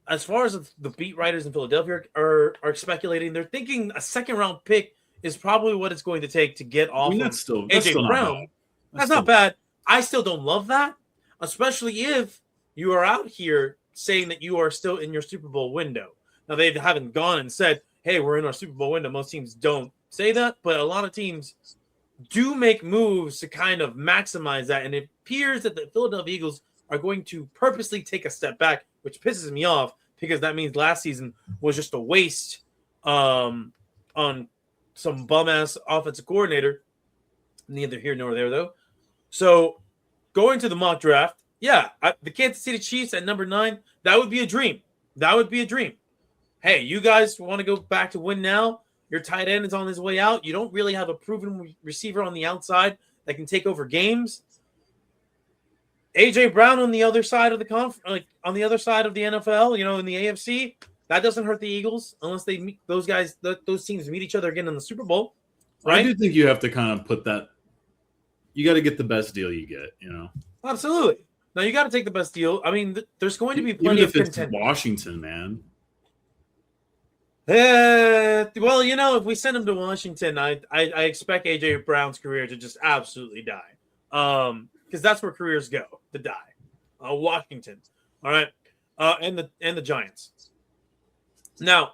D: As far as the beat writers in Philadelphia are speculating, they're thinking a second round pick is probably what it's going to take to get off
E: that's
D: AJ Brown. That's not bad. I still don't love that, especially if you are out here saying that you are still in your Super Bowl window. Now, they haven't gone and said, hey, we're in our Super Bowl window. Most teams don't say that, but a lot of teams do make moves to kind of maximize that. And it appears that the Philadelphia Eagles are going to purposely take a step back, which pisses me off because that means last season was just a waste on some bum-ass offensive coordinator. Neither here nor there, though. So going to the mock draft, the Kansas City Chiefs at number 9, that would be a dream. That would be a dream. Hey, you guys want to go back to win now? Your tight end is on his way out. You don't really have a proven receiver on the outside that can take over games. AJ Brown on the other side of the on the other side of the NFL, in the AFC, that doesn't hurt the Eagles unless they meet those teams meet each other again in the Super Bowl. Right?
E: I do think you have to kind of put that. You got to get the best deal you get.
D: Absolutely. Now you got to take the best deal. I mean, there's going to be
E: Even
D: plenty
E: if
D: of
E: it's
D: contenders.
E: Washington, man.
D: Well, if we send him to Washington, I expect AJ Brown's career to just absolutely die. Because that's where careers go to die. Washington, all right, and the Giants. Now,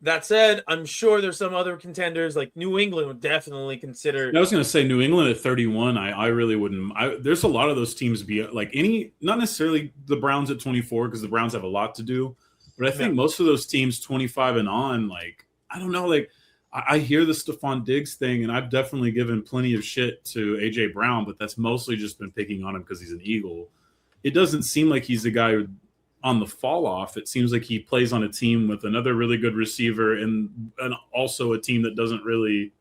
D: that said, I'm sure there's some other contenders like New England would definitely consider.
E: I was going to say New England at 31. I really wouldn't. There's a lot of those teams be like not necessarily the Browns at 24 because the Browns have a lot to do. But I think most of those teams 25 and on, like, I don't know, like I hear the Stephon Diggs thing, and I've definitely given plenty of shit to AJ Brown, but that's mostly just been picking on him because he's an Eagle. It doesn't seem like he's the guy who, on the fall off. It seems like he plays on a team with another really good receiver and also a team that doesn't really.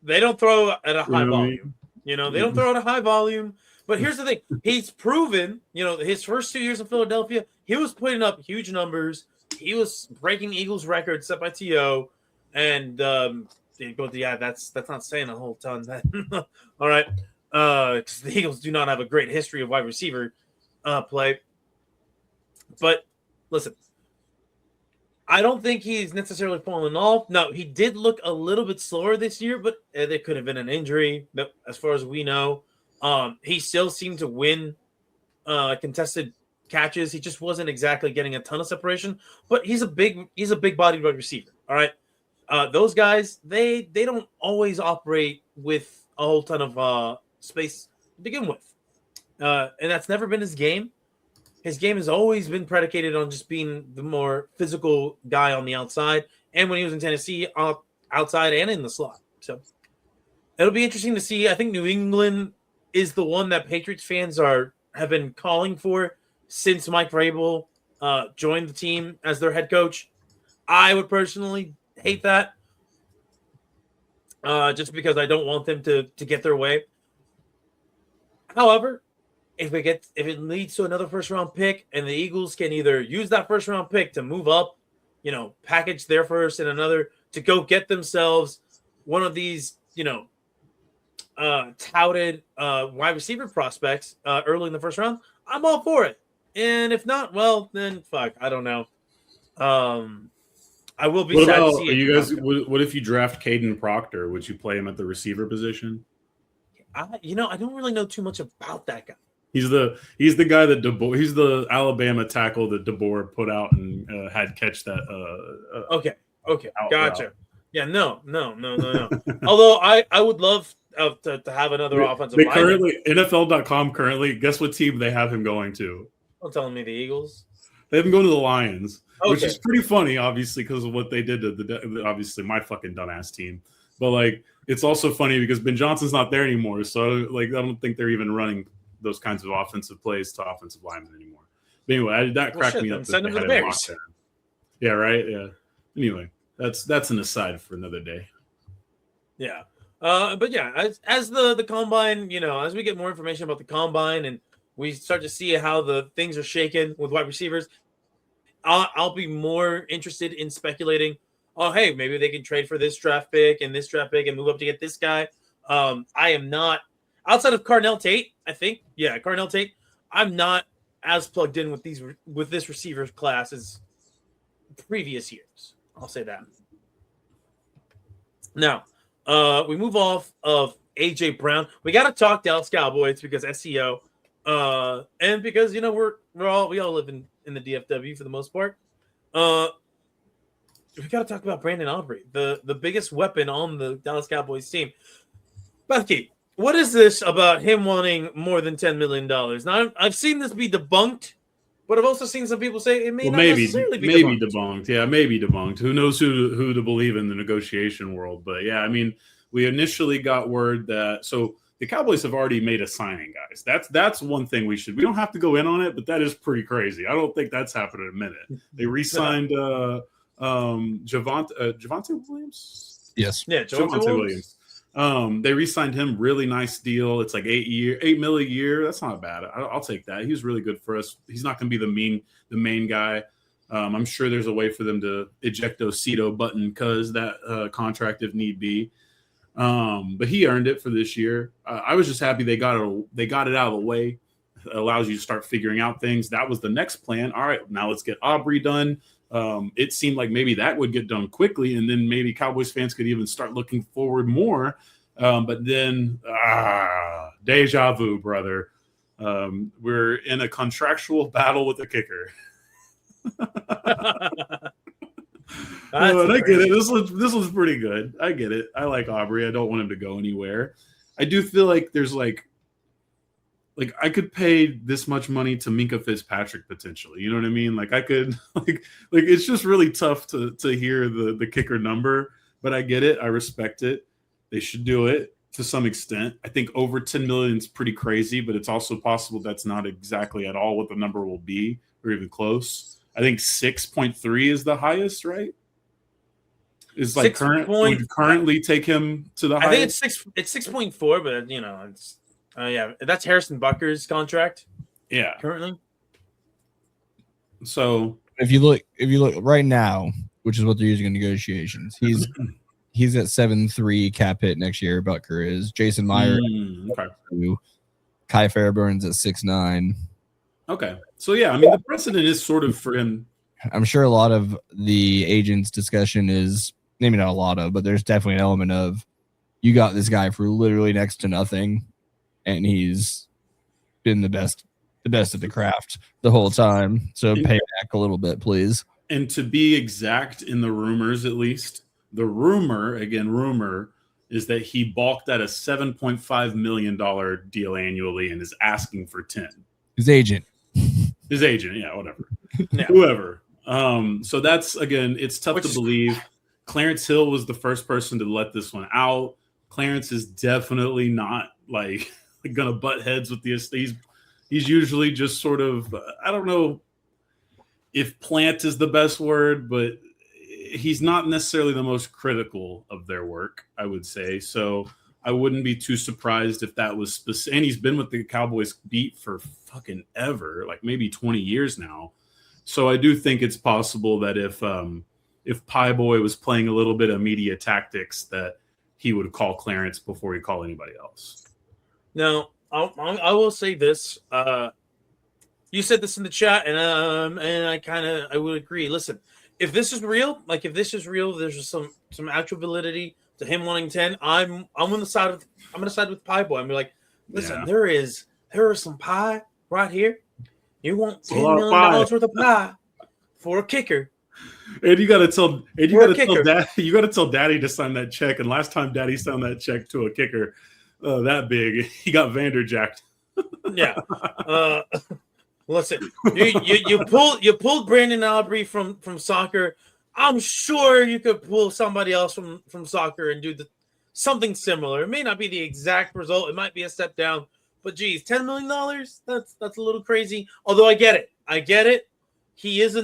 D: They don't throw at a high volume. They don't throw at a high volume. But here's the thing. He's proven, his first 2 years in Philadelphia, he was putting up huge numbers. He was breaking Eagles records set by T.O. And, that's not saying a whole ton. All right. Because the Eagles do not have a great history of wide receiver play. But, listen, I don't think he's necessarily fallen off. No, he did look a little bit slower this year, but there could have been an injury, as far as we know. He still seemed to win contested catches. He just wasn't exactly getting a ton of separation, but he's a big bodied wide receiver. All right. Those guys, they don't always operate with a whole ton of space to begin with. And that's never been his game. His game has always been predicated on just being the more physical guy on the outside. And when he was in Tennessee, outside and in the slot. So it'll be interesting to see. I think New England is the one that Patriots fans have been calling for since Mike Vrabel joined the team as their head coach. I would personally hate that just because I don't want them to get their way. However, if it leads to another first round pick and the Eagles can either use that first round pick to move up, package their first and another to go get themselves one of these, touted wide receiver prospects early in the first round, I'm all for it. And if not, well, then fuck, I don't know. I will be sad to see it.
E: What if you draft Caden Proctor? Would you play him at the receiver position?
D: I don't really know too much about that guy.
E: He's the guy that he's the Alabama tackle that DeBoer put out and had catch that.
D: Okay, gotcha. Route. Yeah, no. Although I would love to have another offensive line.
E: Currently, NFL.com currently, guess what team they have him going to?
D: Don't tell me the Eagles.
E: They have him going to the Lions, which is pretty funny, obviously, because of what they did to obviously my fucking dumbass team. But like, it's also funny because Ben Johnson's not there anymore, so like I don't think they're even running those kinds of offensive plays to offensive linemen anymore. But anyway, that cracked me up.
D: Send them to the Bears.
E: Yeah, right. Yeah. Anyway, that's an aside for another day.
D: Yeah. But yeah, as the combine, as we get more information about the combine and we start to see how the things are shaken with wide receivers, I'll be more interested in speculating. Oh, hey, maybe they can trade for this draft pick and move up to get this guy. I am not outside of Carnell Tate. I think, Carnell Tate. I'm not as plugged in with this receivers class as previous years. I'll say that. Now, we move off of AJ Brown. We got to talk Dallas Cowboys because SEO. And and because we all live in the DFW for the most part. We got to talk about Brandon Aubrey, the biggest weapon on the Dallas Cowboys team. Bucky, what is this about him wanting more than $10 million? Now, I've seen this be debunked, but I've also seen some people say it may not necessarily be
E: debunked. Yeah, maybe debunked. Who knows who to believe in the negotiation world? But yeah, I mean, we initially got word that the Cowboys have already made a signing, guys. That's one thing we don't have to go in on it, but that is pretty crazy. I don't think that's happened in a minute. They re-signed Javonte Williams.
B: Yes,
D: yeah, Javonte Williams.
E: They re-signed him. Really nice deal. It's like $8 million a year. That's not bad. I'll take that. He was really good for us. He's not going to be the main guy. I'm sure there's a way for them to ejecto Cito button because that contract if need be. But he earned it for this year. I was just happy they got it out of the way. It allows you to start figuring out things. That was the next plan. All right, now let's get Aubrey done. It seemed like maybe that would get done quickly, and then maybe Cowboys fans could even start looking forward more. But then, deja vu, brother. We're in a contractual battle with the kicker. I get it. This was pretty good. I get it. I like Aubrey. I don't want him to go anywhere. I do feel like there's like I could pay this much money to Minkah Fitzpatrick potentially. You know what I mean? Like I could like it's just really tough to hear the kicker number, but I get it. I respect it. They should do it to some extent. I think over 10 million is pretty crazy, but it's also possible that's not exactly at all what the number will be or even close. I think 6.3 is the highest, right? Is like currently take him to the highest.
D: I think it's 6.4, but it's yeah, that's Harrison Butker's contract.
E: Yeah,
D: currently.
E: So
B: if you look right now, which is what they're using in negotiations, he's at 7.3 cap hit next year. Butker is. Jason Meyer, Kai Fairburns at 6.9.
E: Okay, so yeah, I mean the precedent is sort of for him.
B: I'm sure a lot of the agents' discussion is maybe not a lot of, but there's definitely an element of you got this guy for literally next to nothing, and he's been the best at the craft the whole time. So pay back a little bit, please.
E: And to be exact, in the rumors, at least, the rumor is that he balked at a $7.5 million deal annually and is asking for 10.
B: His agent,
E: yeah, whatever, whoever. So that's, again, it's tough to believe. Clarence Hill was the first person to let this one out. Clarence is definitely not like gonna butt heads with this. He's usually just sort of, I don't know if plant is the best word, but he's not necessarily the most critical of their work, I would say. So I wouldn't be too surprised if that was specific. And he's been with the Cowboys beat for fucking ever, like maybe 20 years now. So I do think it's possible that if Pie Boy was playing a little bit of media tactics, that he would call Clarence before he called anybody else.
D: Now, I will say this. You said this in the chat, and I would agree. Listen, if this is real, there's just some actual validity to him wanting 10. I'm gonna side with Pie Boy. I'm like, listen, there are some pie right here. You want $10 million worth of pie for a kicker.
E: And you got to tell Daddy to sign that check. And last time Daddy signed that check to a kicker that big, he got Vanderjacked.
D: Yeah. Listen, you pulled Brandon Aubrey from soccer. I'm sure you could pull somebody else from soccer and do something similar. It may not be the exact result. It might be a step down. But geez, $10 million? That's a little crazy. Although I get it. He is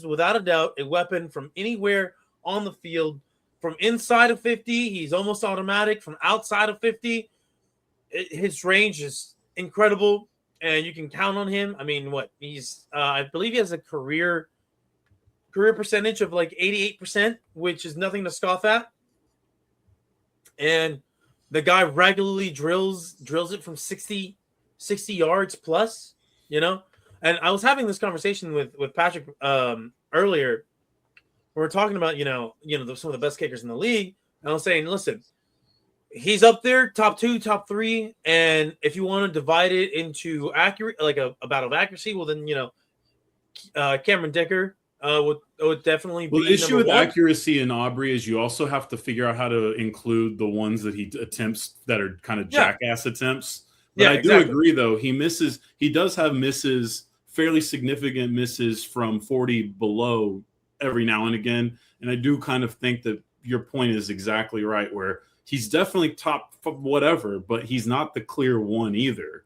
D: without a doubt a weapon from anywhere on the field. From inside of 50, he's almost automatic. From outside of 50, his range is incredible, and you can count on him. I mean, I believe he has a career percentage of like 88%, which is nothing to scoff at. And the guy regularly drills it from 60 yards plus, And I was having this conversation with Patrick earlier. We were talking about some of the best kickers in the league, and I was saying, listen, he's up there, top 2, top 3. And if you want to divide it into accurate, like a battle of accuracy, well, then, Cameron Dicker would definitely
E: Well,
D: be
E: the issue with
D: number 1.
E: accuracy in Aubrey is you also have to figure out how to include the ones that he attempts that are kind of
D: Yeah.
E: jackass attempts. But
D: Yeah,
E: I do
D: exactly.
E: agree, though. He does have misses, fairly significant misses from 40 below every now and again. And I do kind of think that your point is exactly right, where he's definitely top whatever, but he's not the clear one either,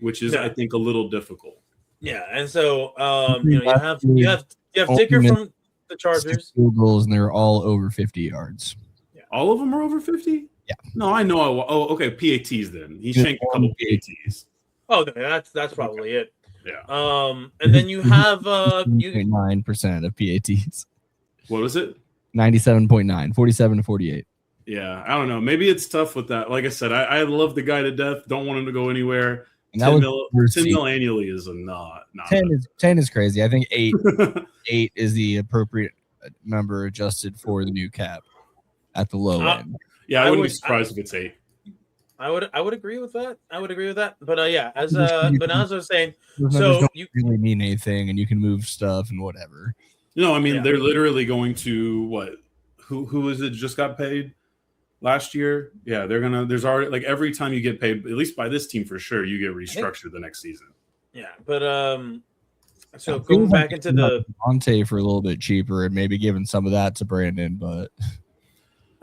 E: which is,
D: No.
E: I think, a little difficult.
D: Yeah, and so you have Dicker from the Chargers.
B: Field goals, and they're all over 50 yards.
E: All of them are over 50?
B: Yeah.
E: No, I know. Okay, PATs then. He shanked a couple PATs.
D: Oh, no, that's probably it.
E: Yeah.
D: And then you have
B: 9% of PATs.
E: What was it?
B: 97.9, 47 to 48.
E: Yeah, I don't know. Maybe it's tough with that. Like I said, I love the guy to death. Don't want him to go anywhere.
B: And
E: 10
B: was
E: mil annually is a not
B: 10 is crazy. I think 8 is the appropriate number adjusted for the new cap at the low end.
E: Yeah, I wouldn't be surprised if it's 8.
D: I would agree with that. But yeah, as I was saying,
B: Those
D: so
B: numbers don't
D: you
B: really mean anything, and you can move stuff and whatever.
E: No, I mean
D: Yeah.
E: they're literally going to what? Who is it just got paid last year? Yeah, they're gonna. There's already like every time you get paid, at least by this team for sure, you get restructured the next season.
D: yeah, but so
B: It
D: going
B: feels
D: back
B: like
D: into the
B: Devontae for a little bit cheaper and maybe giving some of that to Brandon, but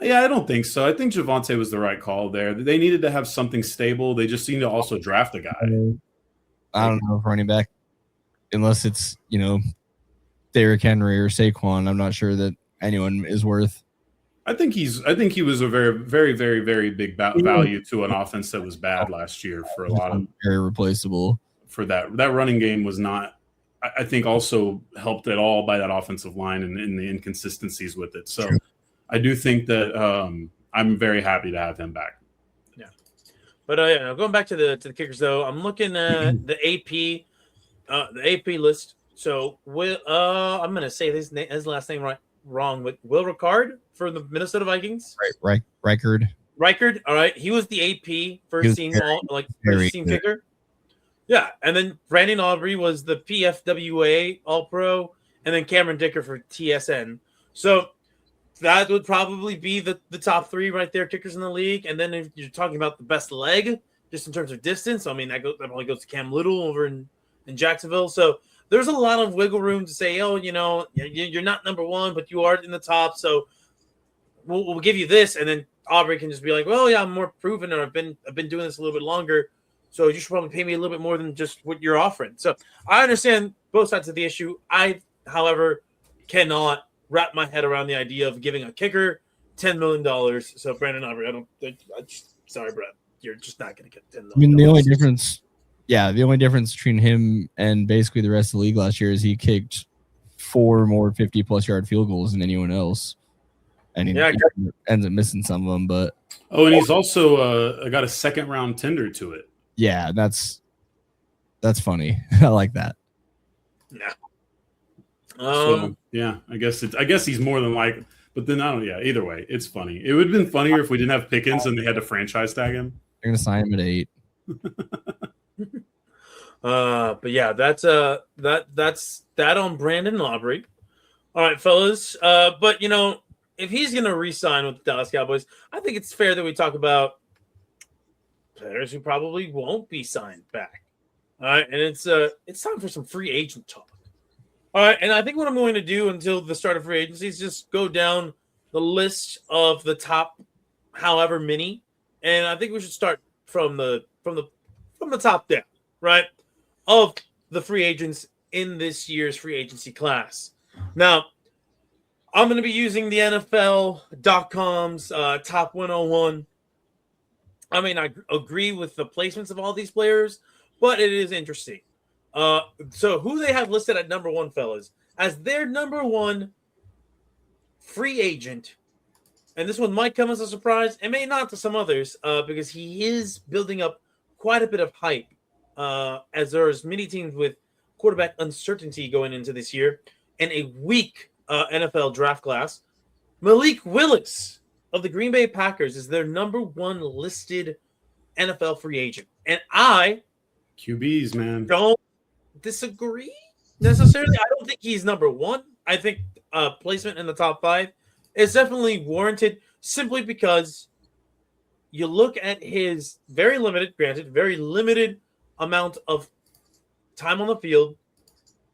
E: Yeah, I don't think so. I think Javonte was the right call there. They needed to have something stable. They just seem to also draft a guy.
B: I don't know if running back, unless it's Derrick Henry or Saquon, I'm not sure that anyone is worth.
E: I think he was a very, very, very, very big value to an offense that was bad last year for a lot of
B: Very replaceable.
E: for that running game was not. I think also helped at all by that offensive line and the inconsistencies with it. So I do think that I'm very happy to have him back.
D: yeah. But going back to the kickers though, I'm looking at the AP list. So I'm gonna say his last name wrong, but Will Ricard for the Minnesota Vikings.
B: Right. Reichard.
D: All right, he was the AP first team kicker. Yeah, and then Brandon Aubrey was the PFWA All Pro, and then Cameron Dicker for TSN. So that would probably be the top 3 right there, kickers in the league. And then if you're talking about the best leg, just in terms of distance, I mean that probably goes to Cam Little over in Jacksonville. So there's a lot of wiggle room to say, oh, you're not number 1, but you are in the top. So we'll give you this, and then Aubrey can just be like, well, yeah, I'm more proven, or I've been doing this a little bit longer. So you should probably pay me a little bit more than just what you're offering. So I understand both sides of the issue. I, however, cannot wrap my head around the idea of giving a kicker $10 million. So Brandon Aubrey, sorry, Brett, you're just not going to get $10 million.
B: I mean, the only difference between him and basically the rest of the league last year is he kicked 4 more 50-plus yard field goals than anyone else. And he ends up missing some of them, but
E: and he's also got a second-round tender to it.
B: yeah, that's funny. I like that.
D: Yeah.
E: So, yeah, I guess he's more than like, but then I don't. Yeah, either way, it's funny. It would have been funnier if we didn't have Pickens and they had to franchise tag him.
B: They're gonna sign him at 8.
D: But yeah, that's that on Brandon Aubrey. All right, fellas. But if he's gonna re-sign with the Dallas Cowboys, I think it's fair that we talk about players who probably won't be signed back. All right, and it's time for some free agent talk. All right, and I think what I'm going to do until the start of free agency is just go down the list of the top, however many, and I think we should start from the top down, right? Of the free agents in this year's free agency class. Now, I'm going to be using the NFL.com's top 101. I mean, I agree with the placements of all these players, but it is interesting. So who they have listed at number 1, fellas, as their number 1 free agent, and this one might come as a surprise, it may not to some others, because he is building up quite a bit of hype, as there's many teams with quarterback uncertainty going into this year, and a weak NFL draft class. Malik Willis of the Green Bay Packers is their number one listed NFL free agent. And I
A: QBs, man.
D: don't disagree necessarily. I don't think he's number one. I think placement in the top 5 is definitely warranted simply because you look at his very limited amount of time on the field,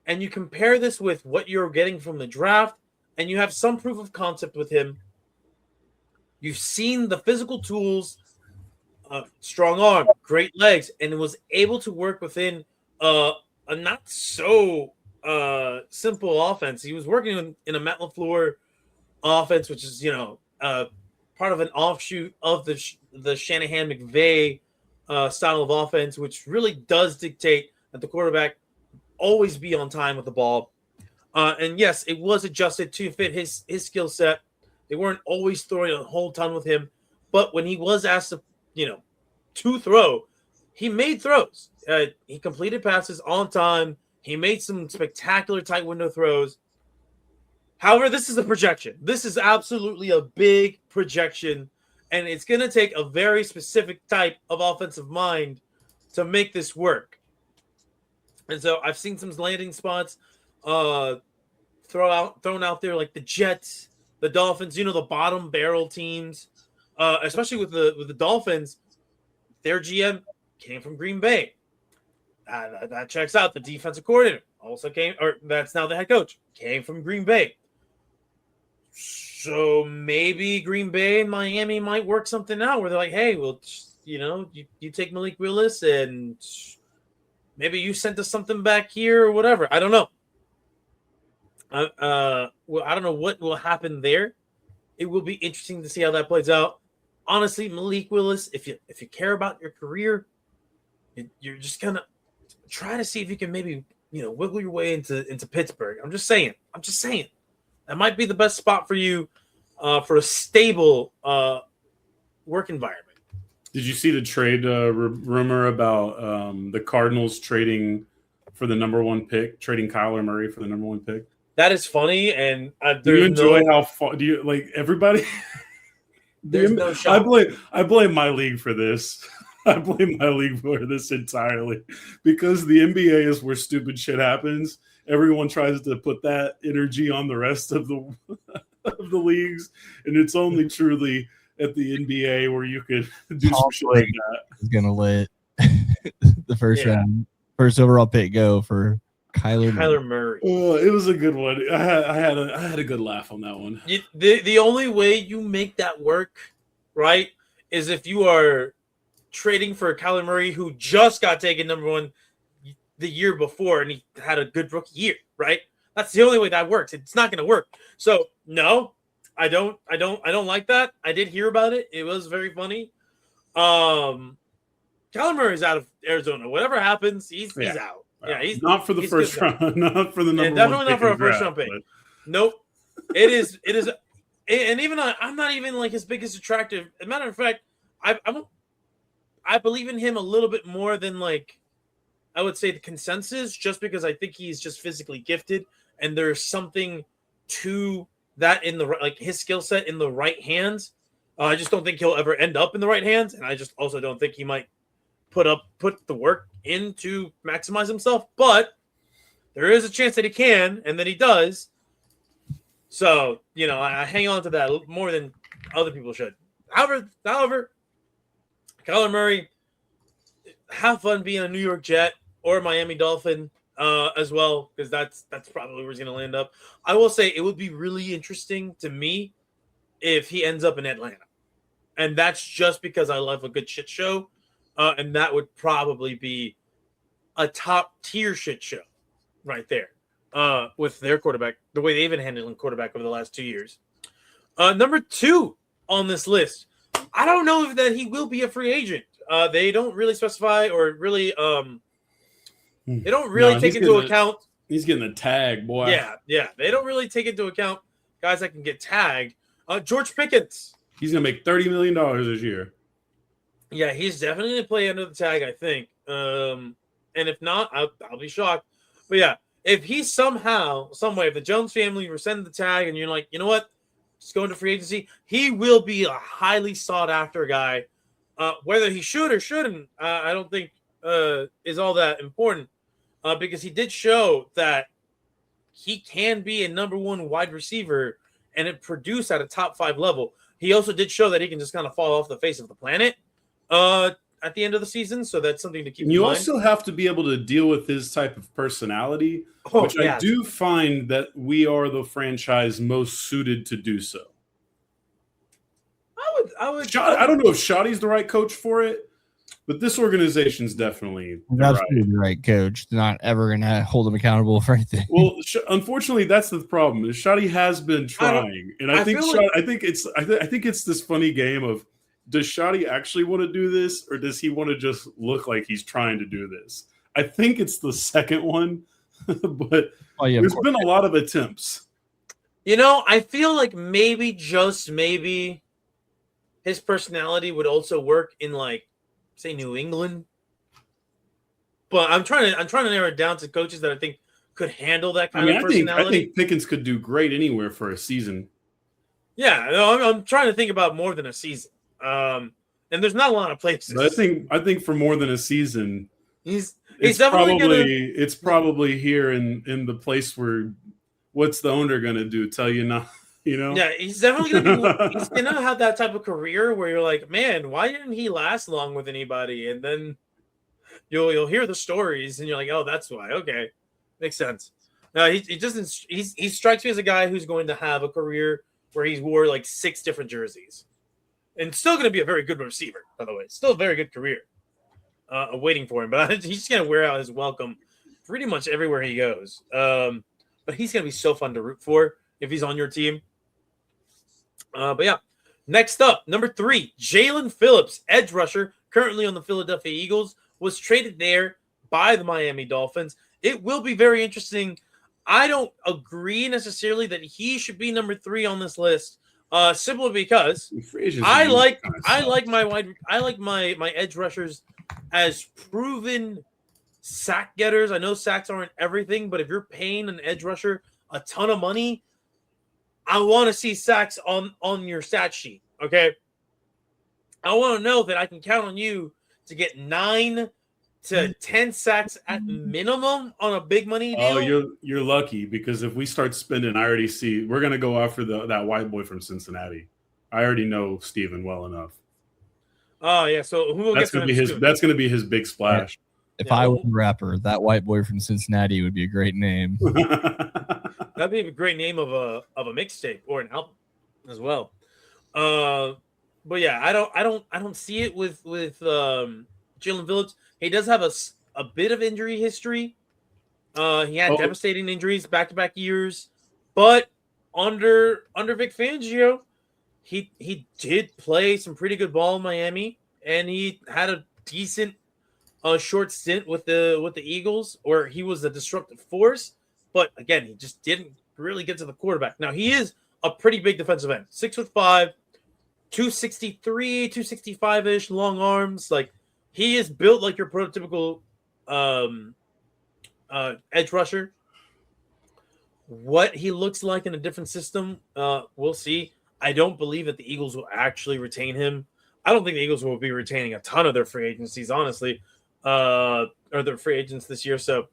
D: and you compare this with what you're getting from the draft, and you have some proof of concept with him. You've seen the physical tools, strong arm, great legs, and was able to work within a not so simple offense. He was working in a Matt LaFleur offense, which is part of an offshoot of the Shanahan McVay style of offense, which really does dictate that the quarterback always be on time with the ball. And yes, it was adjusted to fit his skill set. They weren't always throwing a whole ton with him, but when he was asked to throw, he made throws. He completed passes on time. He made some spectacular tight window throws. However, this is a projection. This is absolutely a big projection, and it's going to take a very specific type of offensive mind to make this work. And so I've seen some landing spots thrown out there, like the Jets, the Dolphins, the bottom barrel teams, especially with the Dolphins. Their GM came from Green Bay. That checks out. The defensive coordinator that's now the head coach, came from Green Bay. So maybe Green Bay and Miami might work something out where they're like, hey, well, you take Malik Willis and maybe you sent us something back here or whatever. I don't know. Well, I don't know what will happen there. It will be interesting to see how that plays out. Honestly, Malik Willis, if you care about your career, you're just gonna try to see if you can maybe wiggle your way into Pittsburgh. I'm just saying. That might be the best spot for you for a stable work environment.
A: Did you see the trade rumor about the Cardinals trading for the number 1 pick, trading Kyler Murray for the number 1 pick?
D: That is funny, and
A: do you enjoy how far? Do you like everybody?
D: There's no shot.
A: I blame my league for this. I blame my league for this entirely because the NBA is where stupid shit happens. Everyone tries to put that energy on the rest of the leagues, and it's only truly at the NBA where you could do some shit like that.
B: Is gonna let the first overall pick go for Kyler
D: Murray.
A: Oh, it was a good one. I had a good laugh on that one.
D: The only way you make that work, right, is if you are trading for Kyler Murray, who just got taken number 1 the year before, and he had a good rookie year, right? That's the only way that works. It's not going to work. So no, I don't like that. I did hear about it. It was very funny. Kyler Murray's out of Arizona. Whatever happens, he's out. Yeah, he's
A: not for the first round, not for the number 1
D: definitely
A: pick
D: not for a
A: draft,
D: first round pick.
A: But...
D: Nope. It is, and even I'm not even like his biggest attractive. As a matter of fact, I believe in him a little bit more than like I would say the consensus, just because I think he's just physically gifted, and there's something to that in his skill set in the right hands. I just don't think he'll ever end up in the right hands, and I just also don't think he might put the work in to maximize himself. But there is a chance that he can, and that he does. So I hang on to that more than other people should. However, Kyler Murray, have fun being a New York Jet or a Miami Dolphin as well, because that's probably where he's going to land up. I will say it would be really interesting to me if he ends up in Atlanta. And that's just because I love a good shit show. And that would probably be a top tier shit show right there with their quarterback, the way they've been handling quarterback over the last 2 years. Number 2 on this list, I don't know if that he will be a free agent. They don't really specify or really they don't really take into account.
A: He's getting a tag, boy.
D: Yeah. They don't really take into account guys that can get tagged. George Pickens.
A: He's going to make $30 million this year.
D: Yeah, he's definitely going to play under the tag, I think. And if not, I'll be shocked. But yeah, if he somehow, some way, if the Jones family rescinded the tag and you're like, you know what? just going to free agency, he will be a highly sought after guy. Whether he should or shouldn't, I don't think is all that important because he did show that he can be a number one wide receiver and it produce at a top 5 level. He also did show that he can just kind of fall off the face of the planet at the end of the season. So that's something to keep in
A: You
D: mind.
A: also have to be able to deal with his type of personality, which I do find that we are the franchise most suited to do so.
D: I would.
A: I don't know if Shoddy's the right coach for it, but this organization's definitely the
B: That's
A: right.
B: the right coach. They're not ever going to hold him accountable for anything.
A: Well, unfortunately, that's the problem. Is Shoddy has been trying, and I think it's this funny game of, does Shoddy actually want to do this, or does he want to just look like he's trying to do this? I think it's the second one, but there's been a lot of attempts.
D: I feel like maybe, just maybe, his personality would also work in, like, say, New England. But I'm trying to narrow it down to coaches that I think could handle that kind of personality.
A: I think Pickens could do great anywhere for a season.
D: Yeah, no, I'm trying to think about more than a season. And there's not a lot of places.
A: But I think for more than a season,
D: he's
A: it's
D: definitely
A: probably here in the place where, what's the owner gonna do? Tell you not,
D: Yeah, he's definitely gonna have that type of career where you're like, man, why didn't he last long with anybody? And then you'll hear the stories and you're like, oh, that's why. Okay, makes sense. No, he doesn't. He strikes me as a guy who's going to have a career where he's wore like 6 different jerseys, and still going to be a very good receiver. By the way, still a very good career waiting for him. But he's just going to wear out his welcome pretty much everywhere he goes. But he's going to be so fun to root for if he's on your team. But yeah, next up, number 3, Jalen Phillips, edge rusher, currently on the Philadelphia Eagles, was traded there by the Miami Dolphins. It will be very interesting. I don't agree necessarily that he should be number 3 on this list, simply because I like my edge rushers as proven sack getters. I know sacks aren't everything, but if you're paying an edge rusher a ton of money, I want to see sacks on your stat sheet. Okay, I want to know that I can count on you to get 9 to 10 sacks at minimum on a big money deal.
A: Oh, you're lucky, because if we start spending, I already see we're gonna go after that white boy from Cincinnati. I already know Steven well enough.
D: Oh yeah, so who will
A: That's gonna be his big splash.
B: If I was a rapper, that white boy from Cincinnati would be a great name.
D: That'd be a great name of a mixtape or an album as well. But yeah, I don't see it with Jalen Phillips. He does have a bit of injury history. He had devastating injuries back-to-back years, but under Vic Fangio, he did play some pretty good ball in Miami, and he had a decent short stint with the Eagles, where he was a disruptive force. But again, he just didn't really get to the quarterback. Now, he is a pretty big defensive end, 6'5", 263, 265-ish, long arms. Like, he is built like your prototypical edge rusher. What he looks like in a different system, we'll see. I don't believe that the Eagles will actually retain him. I don't think the Eagles will be retaining a ton of their free agencies, honestly, or their free agents this year. So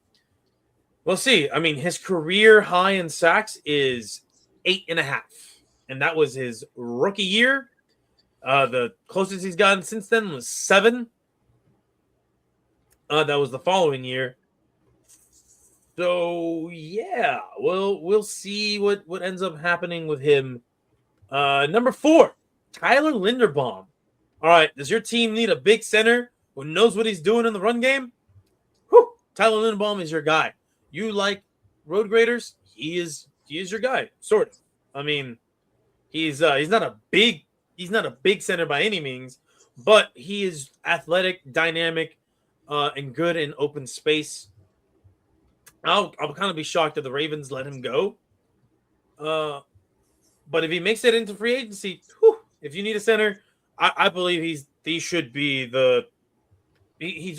D: we'll see. I mean, his career high in sacks is 8.5, and that was his rookie year. The closest he's gotten since then was 7. That was the following year. So yeah, we'll see what ends up happening with him. Number 4, Tyler Linderbaum. All right, does your team need a big center who knows what he's doing in the run game? Whew, Tyler Linderbaum is your guy. You like road graders? He is your guy, sort of. I mean, he's not a big center by any means, but he is athletic, dynamic, and good in open space. I'll kind of be shocked if the Ravens let him go. But if he makes it into free agency, if you need a center, I believe he's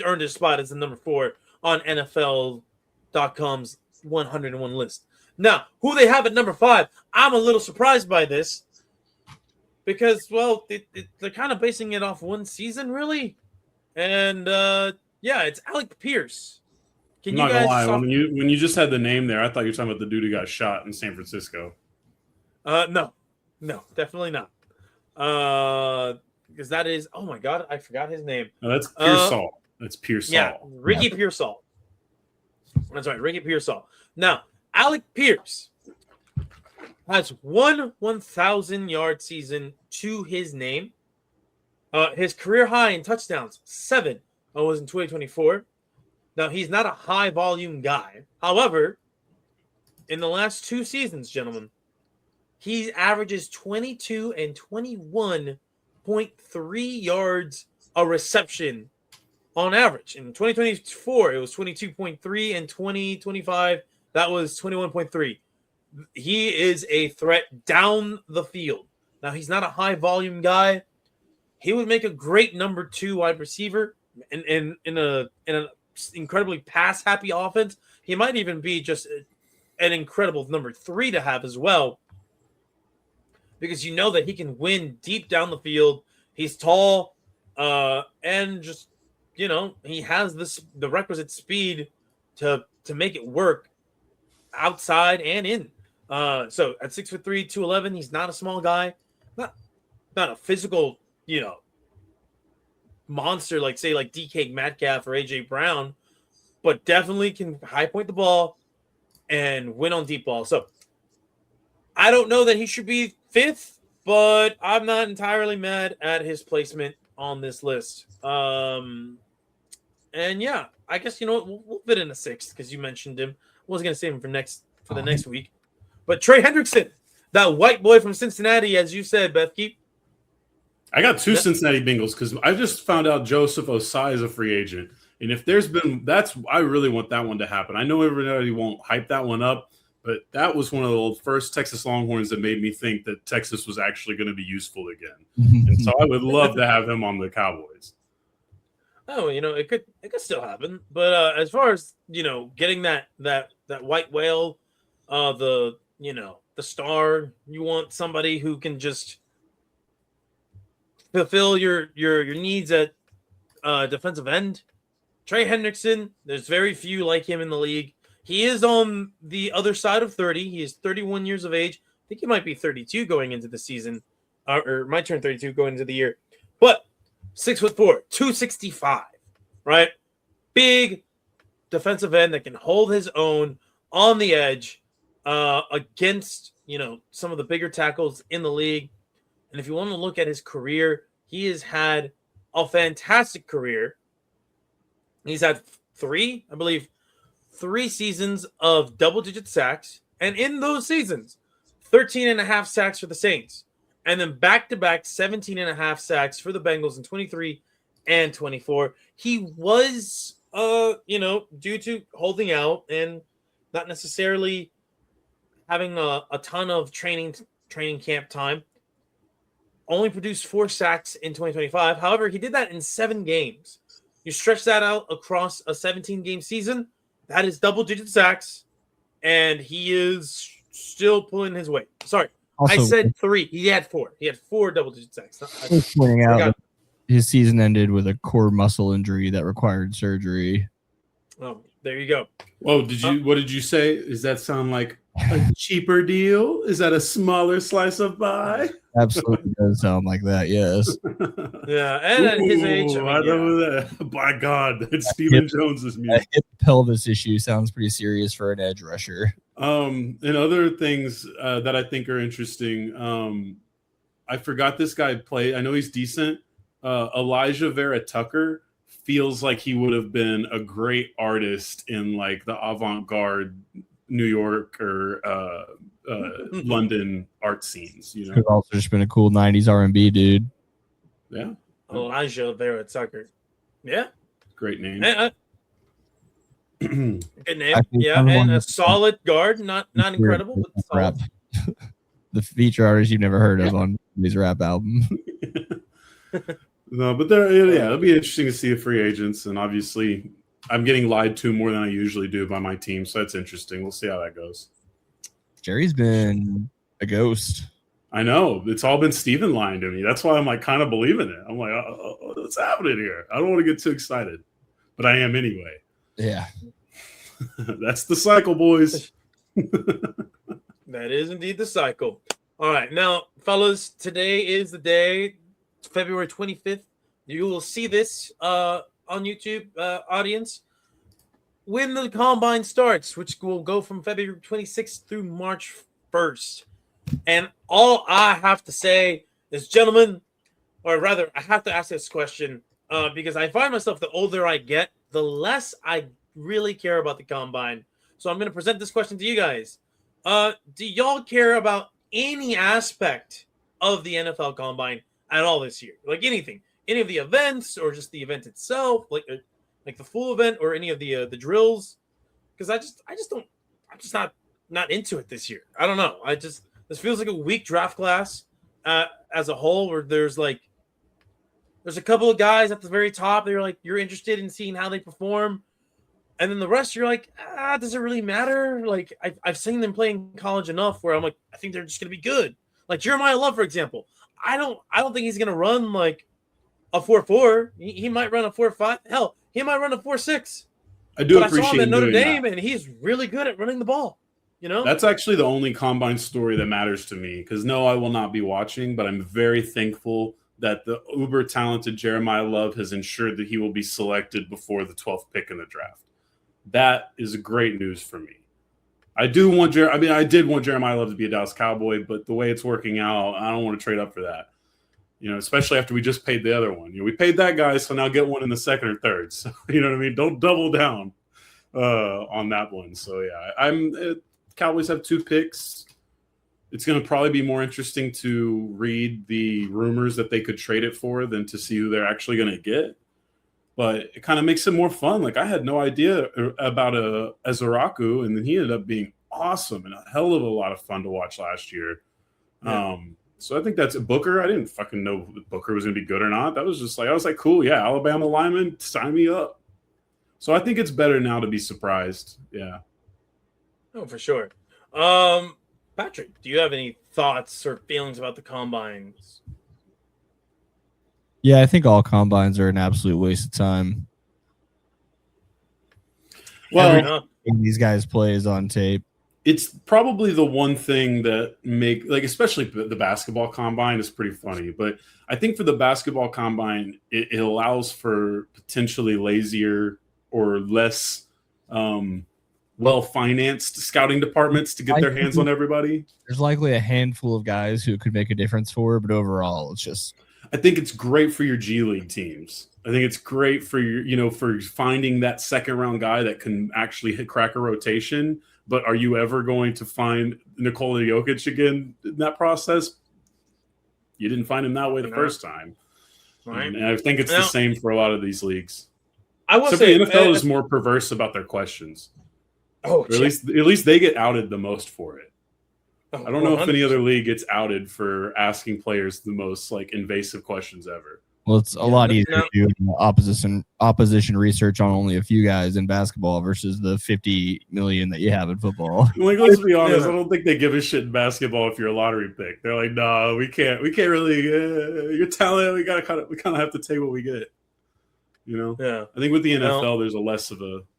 D: earned his spot as the number 4 on NFL.com's 101 list. Now, who they have at number 5, I'm a little surprised by this. because well, they're kind of basing it off one season, really, and yeah, it's Alec Pierce.
A: I'm
D: Can
A: not
D: you
A: gonna
D: guys?
A: lie. When you just had the name there, I thought you were talking about the dude who got shot in San Francisco.
D: No, definitely not. Because that is, oh my god, I forgot his name.
A: No, that's Pearsall. That's Pearsall.
D: Yeah, Ricky Pearsall. That's right, Ricky Pearsall. Now, Alec Pierce has one 1,000-yard season to his name. His career high in touchdowns, 7, was in 2024. Now, he's not a high-volume guy. However, in the last 2 seasons, gentlemen, he averages 22 and 21.3 yards a reception on average. In 2024, it was 22.3, and 2025, that was 21.3. He is a threat down the field. Now, he's not a high volume guy. He would make a great number 2 wide receiver in an incredibly pass happy offense. He might even be just an incredible number 3 to have as well, because you know that he can win deep down the field. He's tall, and just, you know, he has the requisite speed to make it work outside and in. So at 6'3", 211, he's not a small guy, not a physical, you know, monster like say like DK Metcalf or AJ Brown, but definitely can high point the ball and win on deep ball. So I don't know that he should be 5th, but I'm not entirely mad at his placement on this list. And yeah, I guess, you know what, we'll fit in a 6th because you mentioned him. I wasn't gonna save him for the next week, but Trey Hendrickson, that white boy from Cincinnati, as you said, Bethke.
A: I got 2 Cincinnati Bengals because I just found out Joseph Osai is a free agent, and if there's been I really want that one to happen. I know everybody won't hype that one up, but that was one of the first Texas Longhorns that made me think that Texas was actually going to be useful again. And so I would love to have him on the Cowboys.
D: Oh, you know, it could still happen. But as far as, you know, getting that white whale, the star, you want somebody who can just fulfill your needs at defensive end. Trey Hendrickson, there's very few like him in the league. He is on the other side of 30. He is 31 years of age. I think he might be 32 going into the season, or might turn 32 going into the year. But 6'4", 265, right? Big defensive end that can hold his own on the edge against, you know, some of the bigger tackles in the league. And if you want to look at his career, he has had a fantastic career. He's had 3 seasons of double-digit sacks. And in those seasons, 13.5 sacks for the Saints. And then back-to-back 17.5 sacks for the Bengals in 23 and 24. He was, due to holding out and not necessarily having a ton of training camp time, only produced 4 sacks in 2025. However, he did that in 7 games. You stretch that out across a 17-game season, that is double-digit sacks, and he is still pulling his weight. Sorry, also, I said 3. He had 4. He had 4 double-digit sacks.
B: Pointing out his season ended with a core muscle injury that required surgery.
D: Oh, there you go.
A: Whoa, what did you say? Does that sound like a cheaper deal? Is that a smaller slice of pie?
B: Absolutely does sound like that, yes.
D: Yeah, and at his age,
A: I know that. By God, that's Stephen Jones's music.
B: A hip pelvis issue sounds pretty serious for an edge rusher.
A: And other things that I think are interesting. I forgot this guy played. I know he's decent. Elijah Vera Tucker feels like he would have been a great artist in like the avant-garde New York or London art scenes. You know,
B: could also just been a cool '90s R&B dude.
A: Yeah,
D: Elijah Vera Tucker. Yeah,
A: great name.
D: Good name. Yeah, and a solid guard. Not incredible, but solid.
B: The feature artist you've never heard of on his rap album.
A: No, but it'll be interesting to see the free agents, and obviously, I'm getting lied to more than I usually do by my team, so that's interesting. We'll see how that goes.
B: Jerry's been a ghost.
A: I know it's all been Steven lying to me. That's why I'm like kind of believing it. I'm like, what's happening here? I don't want to get too excited, but I am anyway.
B: Yeah.
A: That's the cycle, boys.
D: That is indeed the cycle. All right, now, fellas, today is the day, February 25th. You will see this on YouTube, audience, when the combine starts, which will go from February 26th through March 1st. And all I have to say is, gentlemen, or rather, I have to ask this question because I find myself, the older I get, the less I really care about the combine. So I'm going to present this question to you guys. Do y'all care about any aspect of the NFL combine at all this year? Like anything, any of the events, or just the event itself, like the full event, or any of the drills? Because I'm just not into it this year. I don't know. This feels like a weak draft class as a whole, where there's a couple of guys at the very top. They're like, you're interested in seeing how they perform. And then the rest, you're like, does it really matter? Like, I've seen them play in college enough where I'm like, I think they're just going to be good. Like Jeremiah Love, for example. I don't think he's going to run like a 4.4. He might run a 4.5. Hell, he might run a 4.6.
A: I do
D: but
A: appreciate
D: I saw him at Notre
A: doing
D: Dame,
A: that.
D: and he's really good at running the ball. You know,
A: That's actually the only combine story that matters to me, because no, I will not be watching, but I'm very thankful that the uber talented Jeremiah Love has ensured that he will be selected before the 12th pick in the draft. That is great news for me. I did want Jeremiah Love to be a Dallas Cowboy, but the way it's working out, I don't want to trade up for that. You know, especially after we just paid the other one. You know, we paid that guy, so now get one in the second or third. So, you know what I mean? Don't double down on that one. So yeah, Cowboys have 2 picks. It's going to probably be more interesting to read the rumors that they could trade it for than to see who they're actually going to get. But it kind of makes it more fun. Like, I had no idea about Ezeraku, and then he ended up being awesome and a hell of a lot of fun to watch last year.
D: Yeah.
A: So I think that's a Booker. I didn't fucking know if Booker was going to be good or not. That was just like, I was like, cool, yeah, Alabama lineman, sign me up. So I think it's better now to be surprised. Yeah.
D: Oh, for sure. Patrick, do you have any thoughts or feelings about the combines?
B: Yeah, I think all combines are an absolute waste of time.
A: Well,
B: These guys plays on tape.
A: it's probably the one thing that especially the basketball combine is pretty funny. But I think for the basketball combine, it allows for potentially lazier or less well-financed scouting departments to get their hands on everybody.
B: There's likely a handful of guys who could make a difference for, but overall, it's just.
A: I think it's great for your G League teams. I think it's great for your, for finding that second round guy that can actually crack a rotation. But are you ever going to find Nikola Jokic again in that process? You didn't find him that way the first time.
D: Right.
A: And I think it's the same for a lot of these leagues.
D: I will say
A: the NFL is more perverse about their questions.
D: Oh,
A: or at least they get outed the most for it.
D: Oh,
A: I don't know if any other league gets outed for asking players the most invasive questions ever.
B: Well, it's a lot easier to do opposition research on only a few guys in basketball versus the 50 million that you have in football.
A: Let's be honest. I don't think they give a shit in basketball if you're a lottery pick. They're like, no, we can't really. Your talent, we kind of have to take what we get.
D: Yeah.
A: I think with the NFL,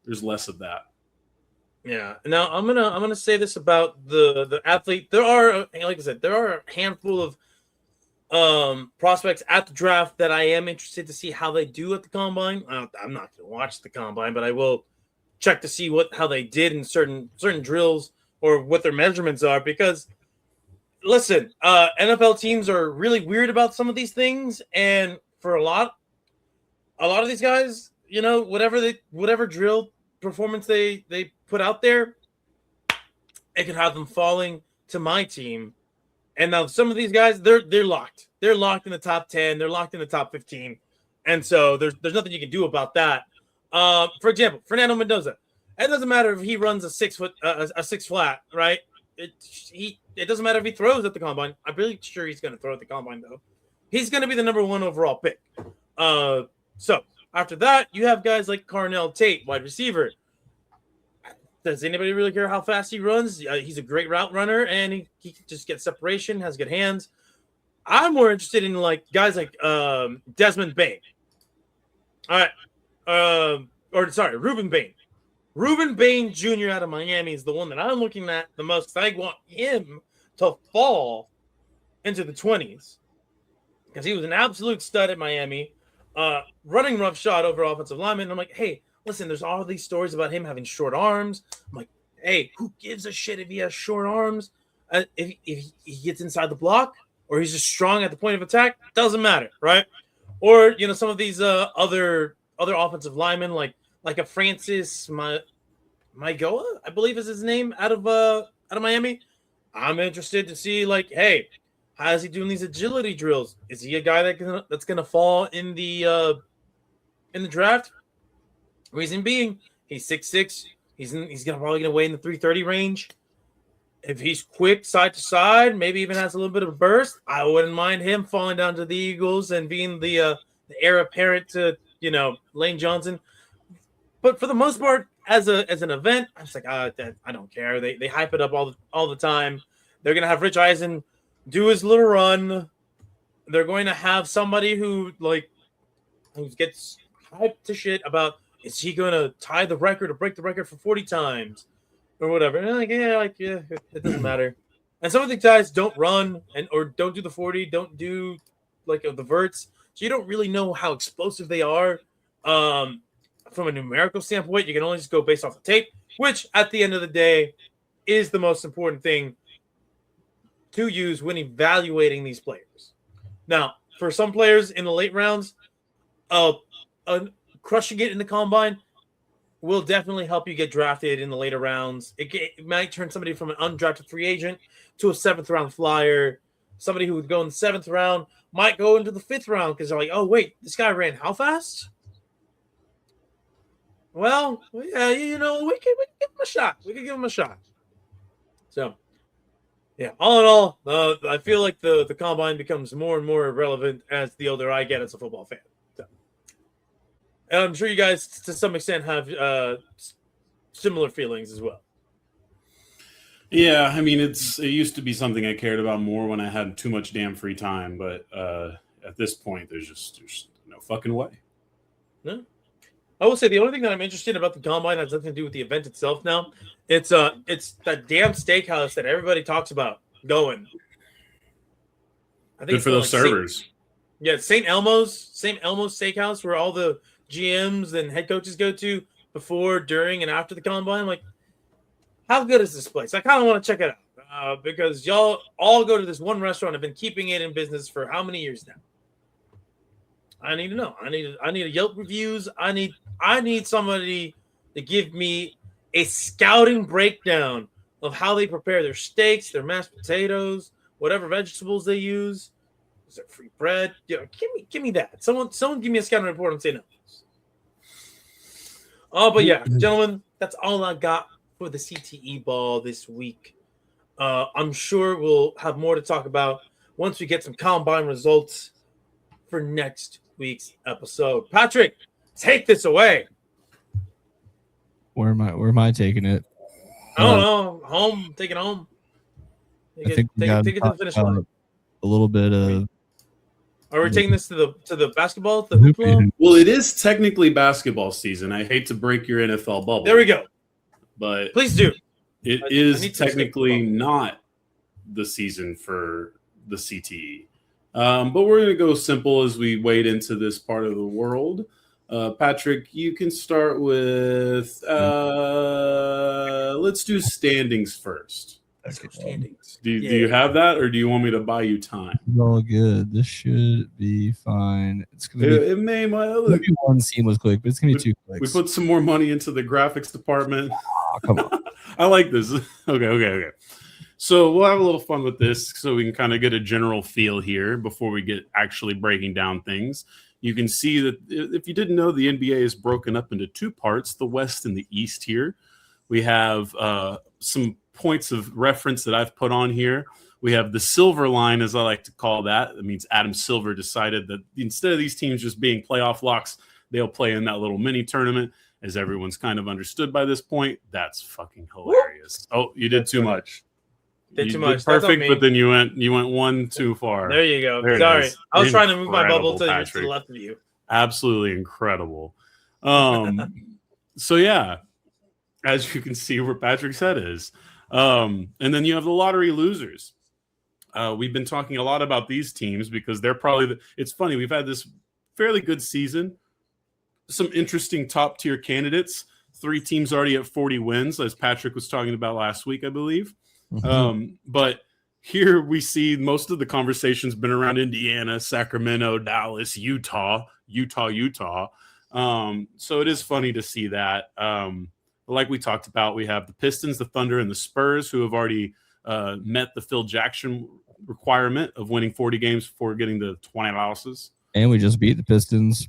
A: there's less of that.
D: Yeah. Now I'm gonna say this about the athlete. There are, like I said, there are a handful of prospects at the draft that I am interested to see how they do at the combine. I'm not gonna watch the combine, but I will check to see how they did in certain drills or what their measurements are. Because listen, NFL teams are really weird about some of these things, and for a lot of these guys, whatever drill performance they put out there, it could have them falling to my team. And now some of these guys, they're locked. They're locked in the top 10. They're locked in the top 15. And so there's nothing you can do about that. For example, Fernando Mendoza. It doesn't matter if he runs a 6 flat, right? It doesn't matter if he throws at the combine. I'm really sure he's going to throw at the combine, though. He's going to be the number 1 overall pick. So after that, you have guys like Carnell Tate, wide receiver. does anybody really care how fast he runs? He's a great route runner, and he can just get separation, has good hands. I'm more interested in like guys like Desmond Bain. All right, Reuben Bain. Reuben Bain Jr. out of Miami is the one that I'm looking at the most. I want him to fall into the 20s because he was an absolute stud at Miami, running roughshod over offensive linemen. And I'm like, hey, listen, there's all these stories about him having short arms. I'm like, hey, who gives a shit if he has short arms? If he gets inside the block or he's just strong at the point of attack, doesn't matter, right? Or, you know, some of these other offensive linemen, like a Francis Maigoa, I believe is his name, out of Miami. I'm interested to see, like, hey, how is he doing these agility drills? Is he a guy that's gonna fall in the draft? Reason being, he's 6'6". He's probably gonna weigh in the 330 range. If he's quick side to side, maybe even has a little bit of a burst, I wouldn't mind him falling down to the Eagles and being the heir apparent to, you know, Lane Johnson. But for the most part, as an event, I'm just like, I don't care. They hype it up all the time. They're gonna have Rich Eisen do his little run. They're going to have somebody who gets hyped to shit about, is he gonna tie the record or break the record for 40 times or whatever? And I'm like, yeah, it doesn't matter. And some of the guys don't run or don't do the 40, don't do like the verts, so you don't really know how explosive they are. From a numerical standpoint, you can only just go based off the tape, which at the end of the day is the most important thing to use when evaluating these players. Now, for some players in the late rounds, crushing it in the combine will definitely help you get drafted in the later rounds. It might turn somebody from an undrafted free agent to a 7th round flyer. Somebody who would go in the 7th round might go into the 5th round because they're like, oh, wait, this guy ran how fast? Well, yeah, you know, we can give him a shot. We can give him a shot. So, yeah, all in all, I feel like the combine becomes more and more irrelevant as the older I get as a football fan. So, and I'm sure you guys, to some extent, have similar feelings as well.
E: Yeah, I mean, it used to be something I cared about more when I had too much damn free time, but at this point, there's no fucking way.
D: No. I will say the only thing that I'm interested in about the combine has nothing to do with the event itself now. It's that damn steakhouse that everybody talks about going. I think
E: good for those servers.
D: St. Elmo's Steakhouse, where all the GMs and head coaches go to before, during, and after the combine. I'm like, how good is this place? I kind of want to check it out because y'all all go to this one restaurant. I've been keeping it in business for how many years now? I need to know. I need a Yelp reviews. I need somebody to give me a scouting breakdown of how they prepare their steaks, their mashed potatoes, whatever vegetables they use. Is there free bread? Yeah, give me that. Someone give me a scouting report on St. Elmo's. Oh, but yeah, gentlemen, that's all I got for the CTE ball this week. I'm sure we'll have more to talk about once we get some combine results for next week's episode. Patrick, take this away.
B: Where am I taking it?
D: I don't know. Home, take it home.
B: I think we got
D: take it to the finish line.
B: A little bit of.
D: Are we taking this to the basketball? The hoopla?
E: Well, it is technically basketball season. I hate to break your NFL bubble.
D: There we go.
E: But
D: please do.
E: It is technically not the season for the CTE. But we're going to go simple as we wade into this part of the world. Patrick, you can start with let's do standings first.
D: Standings.
E: Do you have that, or do you want me to buy you time?
B: It's all good. This should be fine. It's gonna be maybe one seamless click, but it's gonna be 2 clicks.
E: We put some more money into the graphics department.
B: Oh, come on.
E: I like this. Okay. So we'll have a little fun with this so we can kind of get a general feel here before we get actually breaking down things. You can see that if you didn't know, the NBA is broken up into 2 parts, the West and the East here. We have some points of reference that I've put on here. We have the silver line, as I like to call that. It means Adam Silver decided that instead of these teams just being playoff locks, they'll play in that little mini tournament. as everyone's kind of understood by this point. That's fucking hilarious. Oh, you did too much.
D: Did
E: You
D: too much. That's on
E: perfect,
D: me.
E: but then you went one too far.
D: There you go.
E: There it
D: Sorry.
E: is.
D: I was trying to move my bubble
E: Incredible,
D: to the
E: Patrick.
D: left of you.
E: Absolutely incredible. So yeah, as you can see where Patrick's head is. And then you have the lottery losers. We've been talking a lot about these teams because they're probably it's funny, we've had this fairly good season. Some interesting top tier candidates. 3 teams already at 40 wins, as Patrick was talking about last week, I believe. But here we see most of the conversation's been around Indiana, Sacramento, Dallas, Utah. So it is funny to see that. Like we talked about, we have the Pistons, the Thunder, and the Spurs, who have already met the Phil Jackson requirement of winning 40 games before getting to 20 losses.
B: And we just beat the Pistons.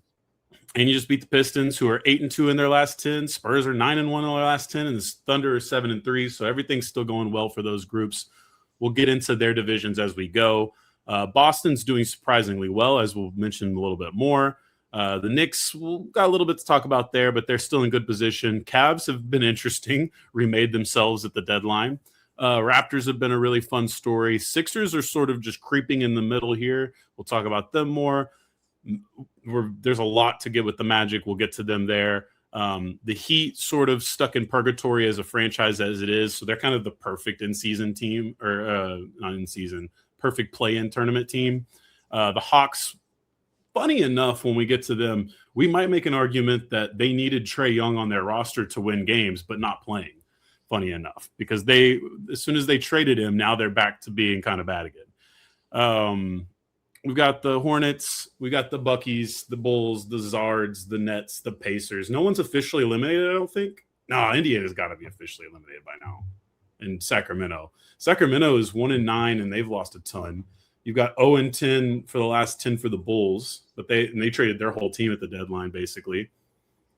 E: And you just beat the Pistons, who are 8-2 in their last 10. Spurs are 9-1 in their last 10, and the Thunder are 7-3. So everything's still going well for those groups. We'll get into their divisions as we go. Boston's doing surprisingly well, as we'll mention a little bit more. The Knicks, we'll got a little bit to talk about there, but they're still in good position. Cavs have been interesting, remade themselves at the deadline. Raptors have been a really fun story. Sixers are sort of just creeping in the middle here. We'll talk about them more. There's a lot to get with the Magic. We'll get to them there. The Heat sort of stuck in purgatory as a franchise as it is. So they're kind of the perfect in-season team, or not in-season, perfect play-in tournament team. The Hawks, funny enough, when we get to them, we might make an argument that they needed Trae Young on their roster to win games, but not playing, funny enough, because as soon as they traded him, now they're back to being kind of bad again. We've got the Hornets, we got the Buckies, the Bulls, the Zards, the Nets, the Pacers. No one's officially eliminated, I don't think. No, Indiana's got to be officially eliminated by now. And Sacramento. Sacramento is 1-9, and they've lost a ton. You've got 0-10 for the last 10 for the Bulls, but they traded their whole team at the deadline, basically.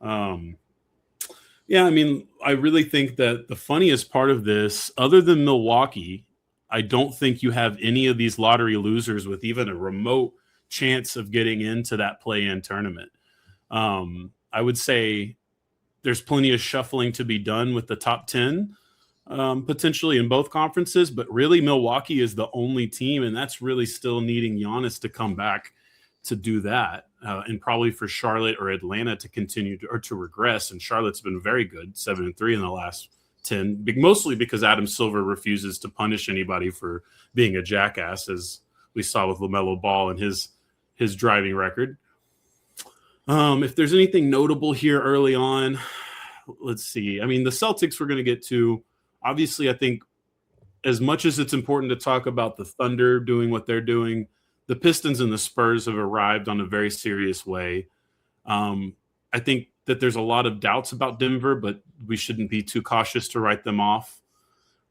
E: Yeah, I mean, I really think that the funniest part of this, other than Milwaukee, I don't think you have any of these lottery losers with even a remote chance of getting into that play-in tournament. I would say there's plenty of shuffling to be done with the top 10, potentially in both conferences, but really Milwaukee is the only team, and that's really still needing Giannis to come back to do that, and probably for Charlotte or Atlanta to continue to regress. And Charlotte's been very good, 7-3 in the last 10, mostly because Adam Silver refuses to punish anybody for being a jackass, as we saw with LaMelo Ball and his driving record. If there's anything notable here early on, let's see. I mean, the Celtics we're going to get to. Obviously, I think as much as it's important to talk about the Thunder doing what they're doing, the Pistons and the Spurs have arrived on a very serious way. I think that there's a lot of doubts about Denver, but we shouldn't be too cautious to write them off.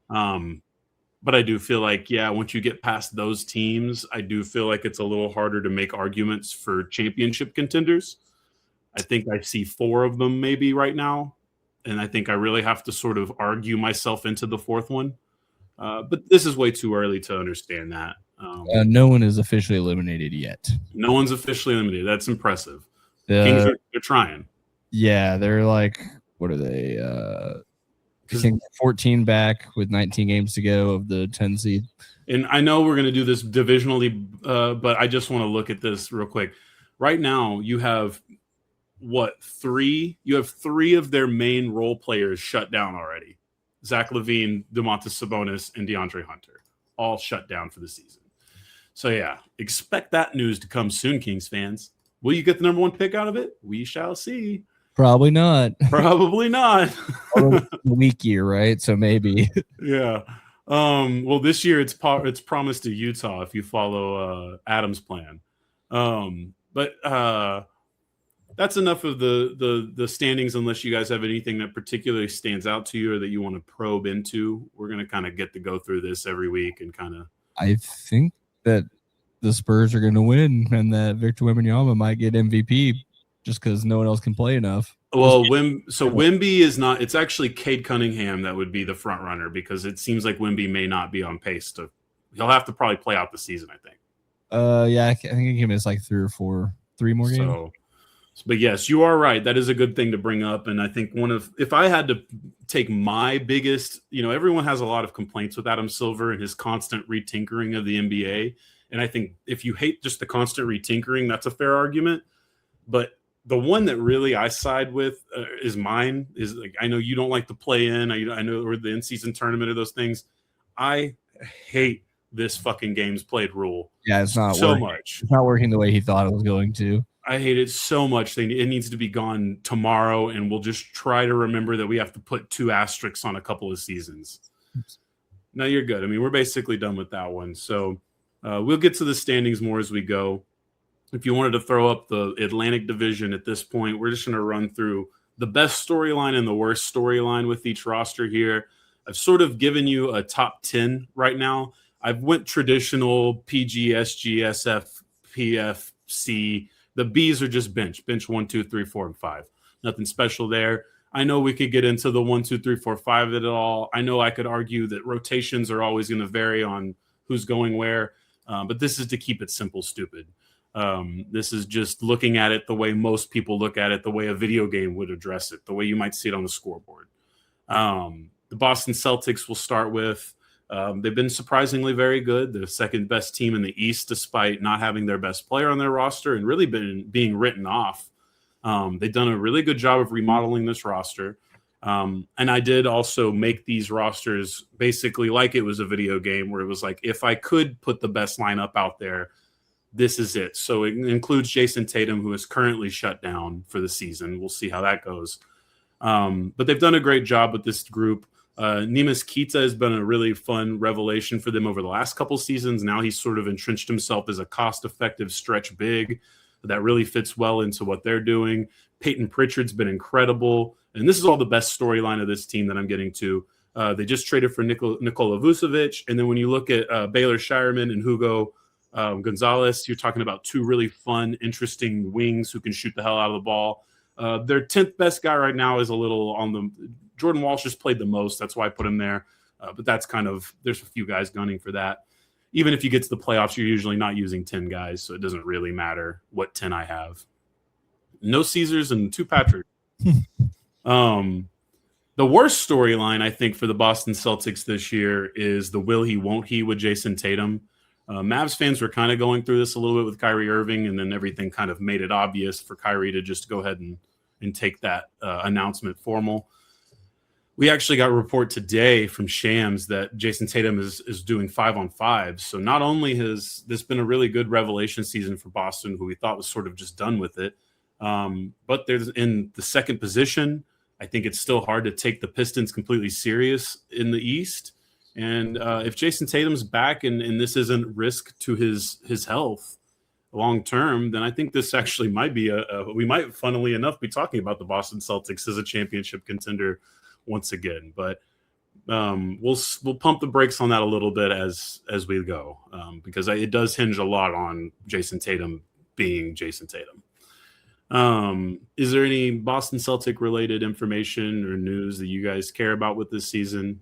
E: But I do feel like, yeah, once you get past those teams, I do feel like it's a little harder to make arguments for championship contenders. I think I see 4 of them maybe right now, and I think I really have to sort of argue myself into the 4th one. But this is way too early to understand that.
B: No one is officially eliminated yet.
E: No one's officially eliminated. That's impressive.
B: The
E: Kings they're trying.
B: Yeah, they're like, what are they? Kings 14 back with 19 games to go of the 10 seed.
E: And I know we're going to do this divisionally, but I just want to look at this real quick. Right now, you have three? You have 3 of their main role players shut down already. Zach LaVine, Domantas Sabonis, and DeAndre Hunter, all shut down for the season. So yeah, expect that news to come soon, Kings fans. Will you get the number 1 pick out of it? We shall see.
B: Probably not.
E: Probably not.
B: Weak year, right? So maybe.
E: Yeah. Well, this year it's promised to Utah if you follow Adam's plan. But that's enough of the standings. Unless you guys have anything that particularly stands out to you or that you want to probe into, we're gonna kind of get to go through this every week and kind of.
B: I think that the Spurs are going to win, and that Victor Wembanyama might get MVP just because no one else can play enough.
E: Well, Wemby is not. It's actually Cade Cunningham that would be the front runner because it seems like Wemby may not be on pace to. He'll have to probably play out the season, I think.
B: Yeah, I think he missed like 3 more games.
E: So, But yes, you are right. That is a good thing to bring up. And I think if I had to take my biggest, everyone has a lot of complaints with Adam Silver and his constant retinkering of the NBA. And I think if you hate just the constant retinkering, that's a fair argument. But the one that really I side with is mine. Is like, I know you don't like the play in. I know, or the in-season tournament or those things. I hate this fucking games played rule.
B: Yeah, it's not
E: so
B: working.
E: much.
B: It's not working the way he thought it was going to.
E: I hate it so much. It needs to be gone tomorrow, and we'll just try to remember that we have to put 2 asterisks on a couple of seasons. No, you're good. I mean, we're basically done with that one. So we'll get to the standings more as we go. If you wanted to throw up the Atlantic Division at this point, we're just going to run through the best storyline and the worst storyline with each roster here. I've sort of given you a top 10 right now. I've went traditional PG, SG, SF, PF, C. The B's are just bench 1, 2, 3, 4, and 5. Nothing special there. I know we could get into the 1, 2, 3, 4, 5 at all. I know I could argue that rotations are always going to vary on who's going where, but this is to keep it simple, stupid. This is just looking at it the way most people look at it, the way a video game would address it, the way you might see it on the scoreboard. The Boston Celtics will start with. They've been surprisingly very good. They're the second best team in the East, despite not having their best player on their roster and really being written off. They've done a really good job of remodeling this roster. And I did also make these rosters basically like it was a video game where it was like, if I could put the best lineup out there, this is it. So it includes Jason Tatum, who is currently shut down for the season. We'll see how that goes. But they've done a great job with this group. Neemias Queta has been a really fun revelation for them over the last couple seasons. Now he's sort of entrenched himself as a cost-effective stretch big that really fits well into what they're doing. Peyton Pritchard's been incredible. And this is all the best storyline of this team that I'm getting to. They just traded for Nikola Vucevic. And then when you look at Baylor Shireman and Hugo Gonzalez, you're talking about 2 really fun, interesting wings who can shoot the hell out of the ball. Their 10th best guy right now is a little on the – Jordan Walsh has played the most. That's why I put him there. But that's kind of – there's a few guys gunning for that. Even if you get to the playoffs, you're usually not using 10 guys, so it doesn't really matter what 10 I have. No Caesars and 2 Patrick. The worst storyline, I think, for the Boston Celtics this year is the will he, won't he with Jason Tatum. Mavs fans were kind of going through this a little bit with Kyrie Irving, and then everything kind of made it obvious for Kyrie to just go ahead and take that announcement formal. We actually got a report today from Shams that Jason Tatum is doing 5-on-5. So not only has this been a really good revelation season for Boston, who we thought was sort of just done with it, but there's in the second position. I think it's still hard to take the Pistons completely serious in the East. And if Jason Tatum's back and this isn't risk to his health long term, then I think this actually might be we might, funnily enough, be talking about the Boston Celtics as a championship contender once again. But we'll pump the brakes on that a little bit as we go, because it does hinge a lot on Jason Tatum being Jason Tatum. Is there any Boston Celtic related information or news that you guys care about with this season?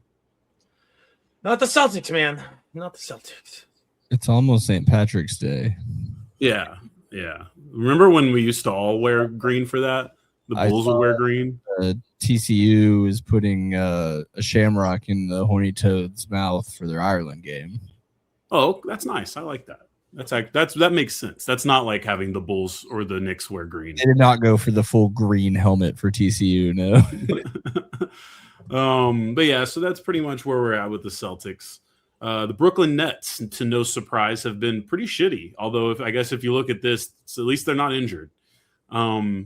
D: Not the Celtics, man. Not the Celtics.
B: It's almost St. Patrick's Day.
E: Yeah. Remember when we used to all wear green for that? The Bulls would wear green.
B: TCU is putting a shamrock in the Horny Toad's mouth for their Ireland game.
E: Oh, that's nice. I like that. That makes sense. That's not like having the Bulls or the Knicks wear green.
B: They did not go for the full green helmet for TCU, no.
E: But yeah, so that's pretty much where we're at with the Celtics. The Brooklyn Nets, to no surprise, have been pretty shitty. Although, I guess if you look at this, at least they're not injured. The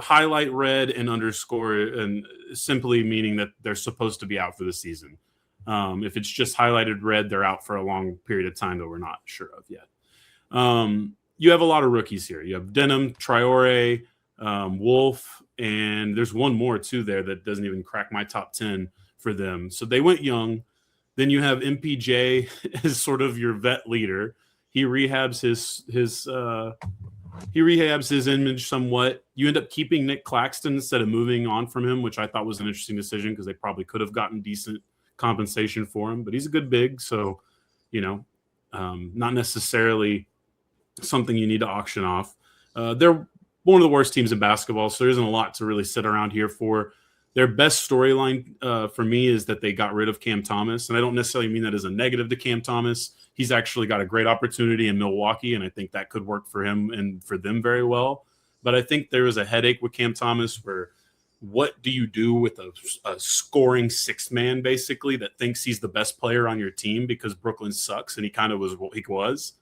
E: highlight red and underscore and simply meaning that they're supposed to be out for the season. If it's just highlighted red, they're out for a long period of time that we're not sure of yet. You have a lot of rookies here. You have Denham, Traore, Wolf, and there's one more too there that doesn't even crack my top 10 for them. So they went young. Then you have MPJ as sort of your vet leader. He rehabs his image somewhat. You end up keeping Nick Claxton instead of moving on from him, which I thought was an interesting decision because they probably could have gotten decent compensation for him. But he's a good big, so not necessarily something you need to auction off. They're one of the worst teams in basketball, so there isn't a lot to really sit around here for. Their best storyline for me is that they got rid of Cam Thomas, and I don't necessarily mean that as a negative to Cam Thomas. He's actually got a great opportunity in Milwaukee, and I think that could work for him and for them very well. But I think there was a headache with Cam Thomas where what do you do with a scoring sixth man, basically, that thinks he's the best player on your team because Brooklyn sucks, and he kind of was what he was.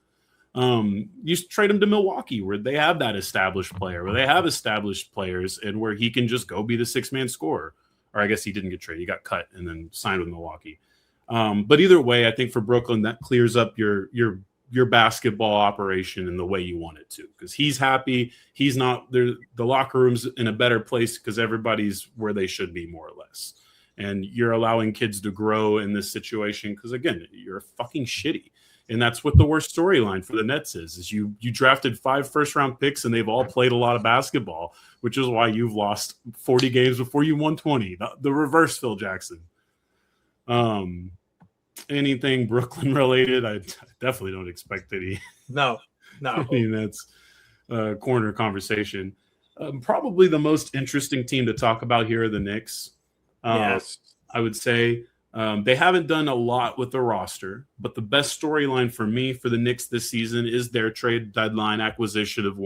E: You trade him to Milwaukee where they have that established player, where they have established players, and where he can just go be the six-man scorer. Or I guess he didn't get traded. He got cut and then signed with Milwaukee. But either way, I think for Brooklyn, that clears up your basketball operation in the way you want it to, because he's happy. He's not there. The locker room's in a better place because everybody's where they should be, more or less. And you're allowing kids to grow in this situation because, again, you're fucking shitty. And that's what the worst storyline for the Nets is you drafted 5 first-round picks, and they've all played a lot of basketball, which is why you've lost 40 games before you won 20. The reverse Phil Jackson. Anything Brooklyn related, I definitely don't expect any.
D: No.
E: I mean, that's a corner conversation. Probably the most interesting team to talk about here are the Knicks.
D: Yes.
E: I would say they haven't done a lot with the roster, but the best storyline for me for the Knicks this season is their trade deadline acquisition of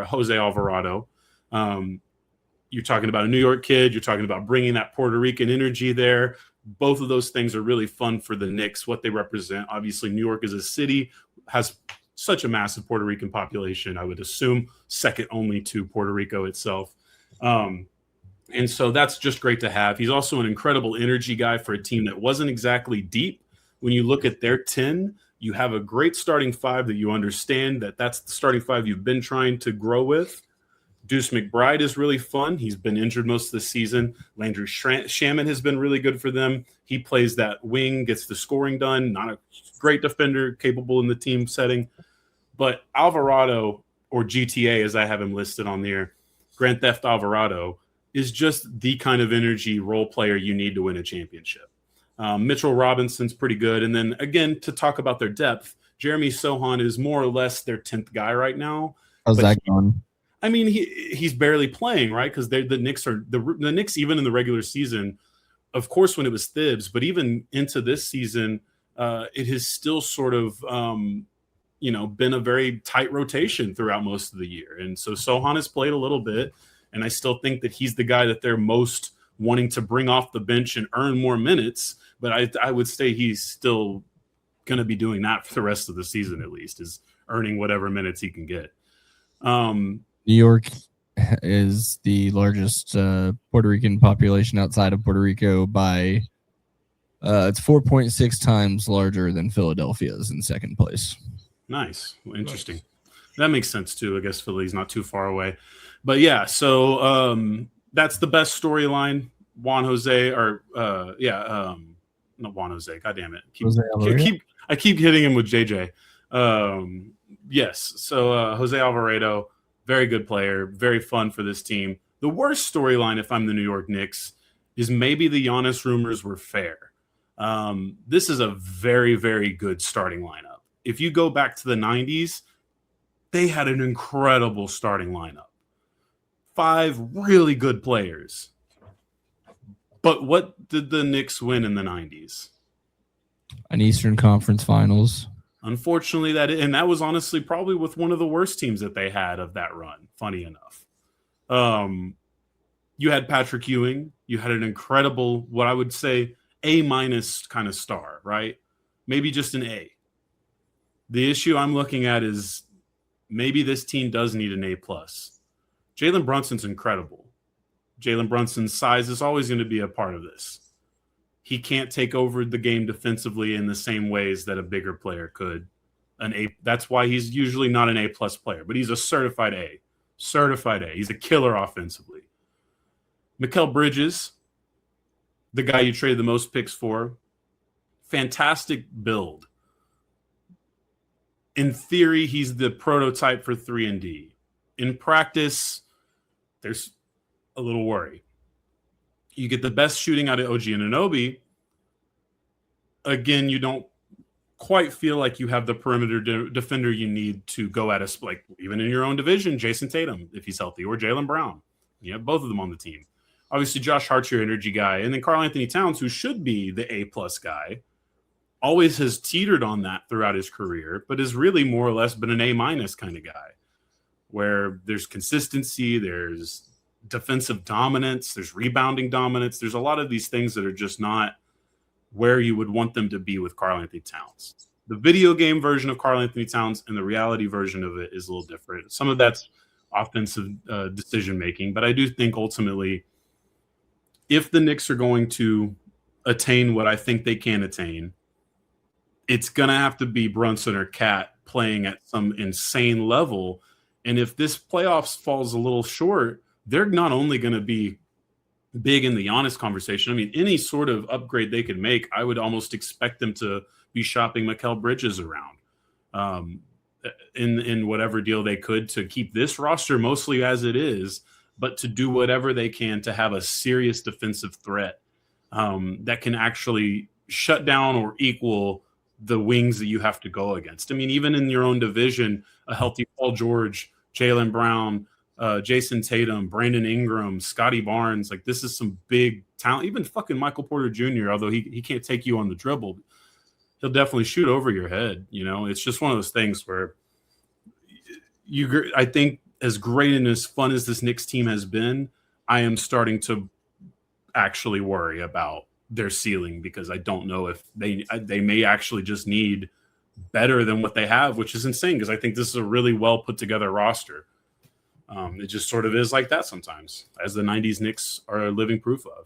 E: Jose Alvarado. You're talking about a New York kid. You're talking about bringing that Puerto Rican energy there. Both of those things are really fun for the Knicks, what they represent. Obviously, New York as a city has such a massive Puerto Rican population, I would assume, second only to Puerto Rico itself. And so that's just great to have. He's also an incredible energy guy for a team that wasn't exactly deep. When you look at their 10, you have a great starting 5 that you understand that's the starting 5 you've been trying to grow with. Deuce McBride is really fun. He's been injured most of the season. Landry Shaman has been really good for them. He plays that wing, gets the scoring done. Not a great defender, capable in the team setting. But Alvarado, or GTA as I have him listed on there, Grand Theft Alvarado, is just the kind of energy role player you need to win a championship. Mitchell Robinson's pretty good. And then, again, to talk about their depth, Jeremy Sohan is more or less their 10th guy right now.
B: How's that going?
E: I mean, he's barely playing, right? Because the Knicks are the Knicks, even in the regular season, of course, when it was Thibs, but even into this season, it has still sort of, been a very tight rotation throughout most of the year. And so Sohan has played a little bit, and I still think that he's the guy that they're most wanting to bring off the bench and earn more minutes. But I would say he's still going to be doing that for the rest of the season, at least, is earning whatever minutes he can get.
B: New York is the largest Puerto Rican population outside of Puerto Rico by it's 4.6 times larger than Philadelphia is in second place.
E: Nice. Well, interesting. Nice. That makes sense too. I guess Philly's not too far away. But yeah, so that's the best storyline. Juan Jose, or not Juan Jose. God damn it! I keep hitting him with JJ. Yes. So Jose Alvarado, very good player, very fun for this team. The worst storyline, if I'm the New York Knicks, is maybe the Giannis rumors were fair. This is a very, very good starting lineup. If you go back to the 90s, they had an incredible starting lineup. 5 really good players. But what did the Knicks win in the 90s?
B: An Eastern Conference Finals.
E: Unfortunately, that was honestly probably with one of the worst teams that they had of that run, funny enough. You had Patrick Ewing. You had an incredible, what I would say, A- kind of star, right? Maybe just an A. The issue I'm looking at is maybe this team does need an A+. Jalen Brunson's incredible. Jalen Brunson's size is always going to be a part of this. He can't take over the game defensively in the same ways that a bigger player could. That's why he's usually not an A+ player, but he's a certified A. Certified A. He's a killer offensively. Mikal Bridges, the guy you traded the most picks for, fantastic build. In theory, he's the prototype for 3-and-D. In practice, there's a little worry. You get the best shooting out of OG Anunoby. Again, you don't
A: quite feel like you have the perimeter defender you need to go at us, like even in your own division, Jason Tatum, if he's healthy, or Jaylen Brown. You have both of them on the team. Obviously, Josh Hart's your energy guy. And then Karl Anthony Towns, who should be the A-plus guy, always has teetered on that throughout his career, but has really more or less been an A- kind of guy, where there's consistency, there's defensive dominance, there's rebounding dominance. There's a lot of these things that are just not where you would want them to be with Karl Anthony Towns. The video game version of Karl Anthony Towns and the reality version of it is a little different. Some of that's offensive decision-making, but I do think ultimately if the Knicks are going to attain what I think they can attain, it's going to have to be Brunson or Cat playing at some insane level. And if this playoffs falls a little short, they're not only going to be big in the Giannis conversation. I mean, any sort of upgrade they could make, I would almost expect them to be shopping Mikal Bridges around in whatever deal they could to keep this roster mostly as it is, but to do whatever they can to have a serious defensive threat that can actually shut down or equal the wings that you have to go against. I mean, even in your own division, a healthy Paul George, Jaylen Brown, Jason Tatum, Brandon Ingram, Scotty Barnes, like this is some big talent. Even fucking Michael Porter Jr., although he can't take you on the dribble, he'll definitely shoot over your head. You know, it's just one of those things where I think as great and as fun as this Knicks team has been, I am starting to actually worry about their ceiling, because I don't know if they may actually just need better than what they have, which is insane because I think this is a really well put together roster. It just sort of is like that sometimes, as the 90s Knicks are a living proof of.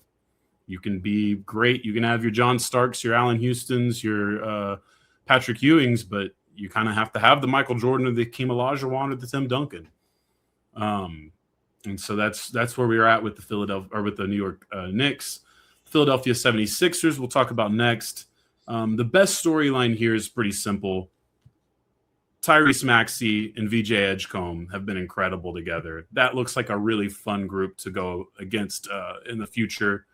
A: You can be great. You can have your John Starks, your Allen Houstons, your Patrick Ewings, but you kind of have to have the Michael Jordan or the Hakeem Olajuwon or the Tim Duncan. And so that's where we are at with the New York Knicks. Philadelphia 76ers we'll talk about next. The best storyline here is pretty simple. Tyrese Maxey and VJ Edgecombe have been incredible together. That looks like a really fun group to go against in the future.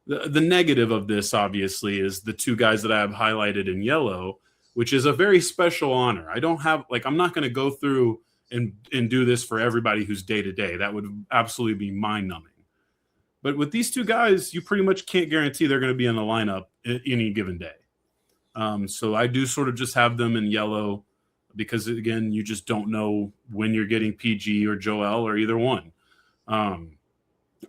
A: The negative of this, obviously, is the two guys that I have highlighted in yellow, which is a very special honor. I'm not going to go through and do this for everybody who's day-to-day. That would absolutely be mind-numbing. But with these two guys, you pretty much can't guarantee they're going to be in the lineup any given day. So I do sort of just have them in yellow because, again, you just don't know when you're getting PG or Joel or either one.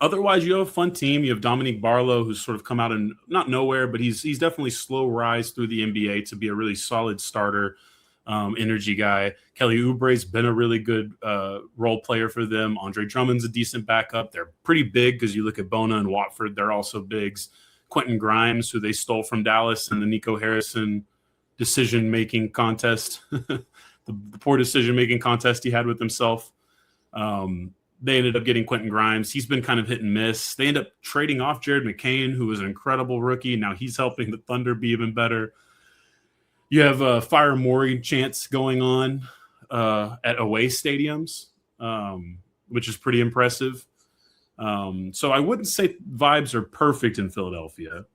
A: Otherwise, you have a fun team. You have Dominique Barlow, who's sort of come out in not nowhere, but he's definitely slow rise through the NBA to be a really solid starter, energy guy. Kelly Oubre's been a really good role player for them. Andre Drummond's a decent backup. They're pretty big because you look at Bona and Watford, they're also bigs. Quentin Grimes, who they stole from Dallas in the Nico Harrison decision-making contest, the poor decision-making contest he had with himself. They ended up getting Quentin Grimes. He's been kind of hit and miss. They end up trading off Jared McCain, who was an incredible rookie. Now he's helping the Thunder be even better. You have Fire Morey chants going on at away stadiums, which is pretty impressive. So I wouldn't say vibes are perfect in Philadelphia,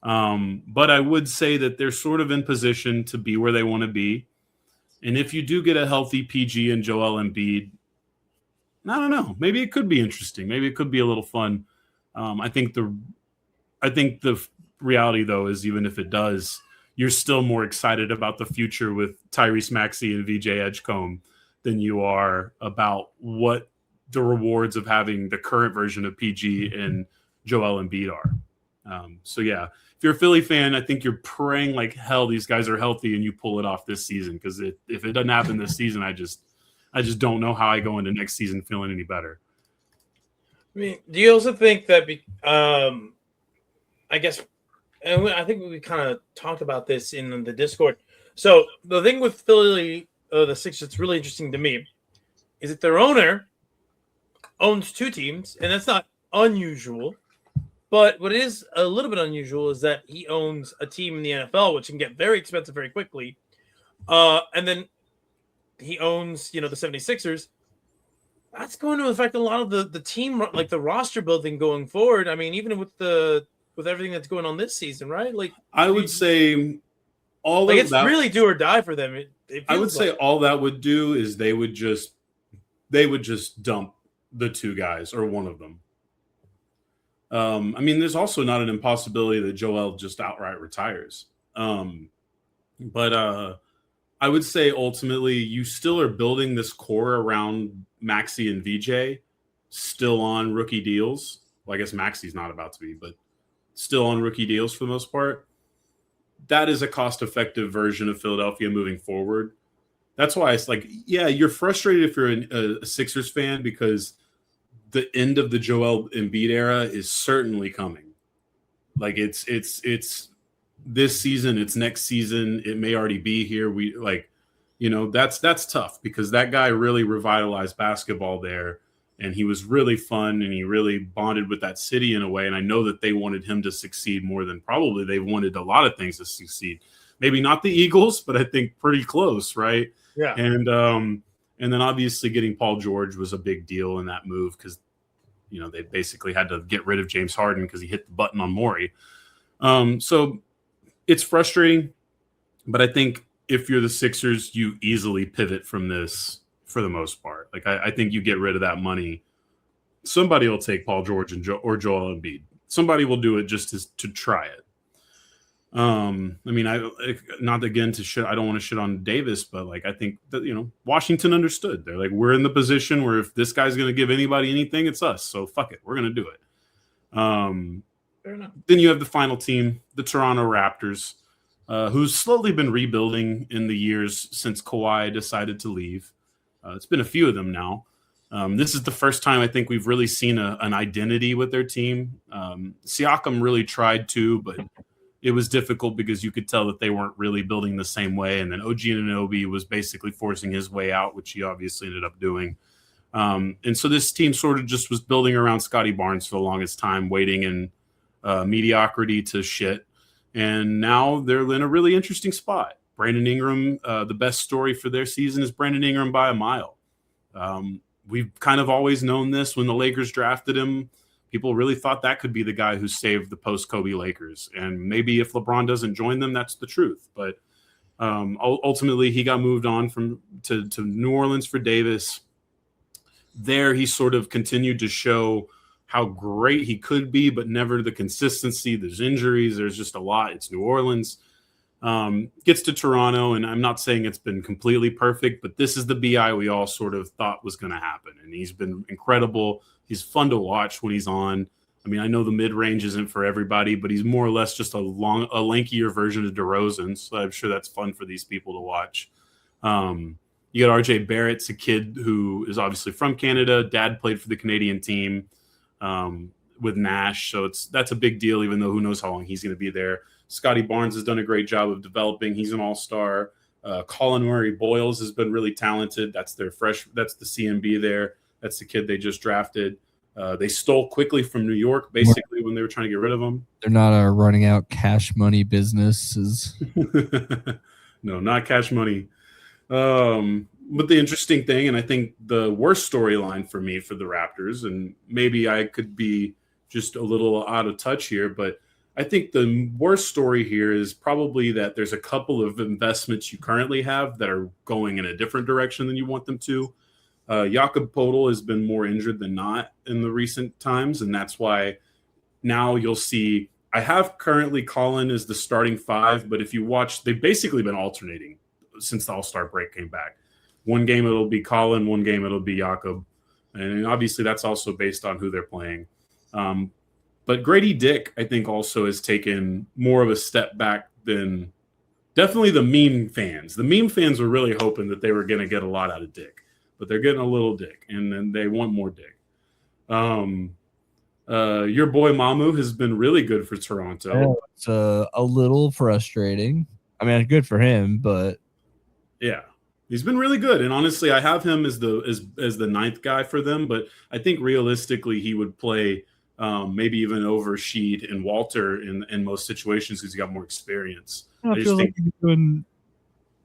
A: but I would say that they're sort of in position to be where they want to be. And if you do get a healthy PG and Joel Embiid, I don't know. Maybe it could be interesting. Maybe it could be a little fun. I think the reality, though, is even if it does, you're still more excited about the future with Tyrese Maxey and VJ Edgecombe than you are about what the rewards of having the current version of PG and Joel Embiid are. So, yeah, if you're a Philly fan, I think you're praying like hell these guys are healthy and you pull it off this season, because if it doesn't happen this season, I just don't know how I go into next season feeling any better.
D: I mean, do you also think that, I guess, and I think we kind of talked about this in the Discord. So the thing with Philly, the Sixers, that's really interesting to me is that their owner owns two teams, and that's not unusual. But what is a little bit unusual is that he owns a team in the NFL, which can get very expensive very quickly. And then he owns, the 76ers. That's going to affect a lot of the team, like the roster building going forward. I mean, even with everything that's going on this season, right? Like,
A: I would say all
D: Like
A: of
D: it's
A: that,
D: really do or die for them. It
A: I would
D: feels
A: say
D: like.
A: all that would do is they would just dump the two guys or one of them. I mean, there's also not an impossibility that Joel just outright retires. But I would say ultimately you still are building this core around Maxi and VJ still on rookie deals. Well, I guess Maxi's not about to be, but still on rookie deals for the most part. That is a cost-effective version of Philadelphia moving forward. That's why it's like, yeah, you're frustrated if you're a Sixers fan because the end of the Joel Embiid era is certainly coming. Like it's this season, it's next season, it may already be here. We like, that's tough because that guy really revitalized basketball there, and he was really fun, and he really bonded with that city in a way. And I know that they wanted him to succeed more than probably they wanted a lot of things to succeed. Maybe not the Eagles, but I think pretty close, right?
D: Yeah.
A: And then obviously getting Paul George was a big deal in that move because, they basically had to get rid of James Harden because he hit the button on Morey. So it's frustrating, but I think if you're the Sixers, you easily pivot from this for the most part. Like I think you get rid of that money. Somebody will take Paul George or Joel Embiid. Somebody will do it just to try it. I mean, not again to shit. I don't want to shit on Davis, but like I think that Washington understood. They're like, we're in the position where if this guy's going to give anybody anything, it's us. So fuck it, we're going to do it.
D: Fair enough.
A: Then you have the final team, the Toronto Raptors, who's slowly been rebuilding in the years since Kawhi decided to leave. It's been a few of them now. This is the first time I think we've really seen an identity with their team. Siakam really tried to, but it was difficult because you could tell that they weren't really building the same way. And then OG Anunoby was basically forcing his way out, which he obviously ended up doing. And so this team sort of just was building around Scotty Barnes for the longest time, waiting in mediocrity to shit. And now they're in a really interesting spot. Brandon Ingram, the best story for their season is Brandon Ingram by a mile. We've kind of always known this when the Lakers drafted him. People really thought that could be the guy who saved the post-Kobe Lakers. And maybe if LeBron doesn't join them, that's the truth. But ultimately, he got moved on to New Orleans for Davis. There, he sort of continued to show how great he could be, but never the consistency. There's injuries. There's just a lot. It's New Orleans. Gets to Toronto, and I'm not saying it's been completely perfect, but this is the BI we all sort of thought was going to happen. And he's been incredible. He's fun to watch when he's on. I mean, I know the mid-range isn't for everybody, but he's more or less just a lankier version of DeRozan, so I'm sure that's fun for these people to watch. You got RJ Barrett's a kid who is obviously from Canada. Dad played for the Canadian team with Nash, so that's a big deal, even though who knows how long he's going to be there. Scotty Barnes has done a great job of developing. He's an all-star. Colin Murray-Boyles has been really talented. That's the CMB there. That's the kid they just drafted. They stole quickly from New York, basically, when they were trying to get rid of him.
B: They're not running out cash money businesses.
A: No, not cash money. But the interesting thing, and I think the worst storyline for me for the Raptors, and maybe I could be just a little out of touch here, but I think the worst story here is probably that there's a couple of investments you currently have that are going in a different direction than you want them to. Jakob Poeltl has been more injured than not in the recent times, and that's why now you'll see I have currently Colin as the starting five, but if you watch, they've basically been alternating since the All-Star break came back. One game it'll be Colin, one game it'll be Jakob, and obviously that's also based on who they're playing. But Grady Dick, I think, also has taken more of a step back than definitely the meme fans. The meme fans were really hoping that they were going to get a lot out of Dick, but they're getting a little Dick, and then they want more Dick. Your boy Mamu has been really good for Toronto.
B: It's a little frustrating. I mean, good for him, but
A: yeah, he's been really good. And honestly, I have him as the ninth guy for them, but I think realistically he would play maybe even over Sheed and Walter in most situations because he's got more experience.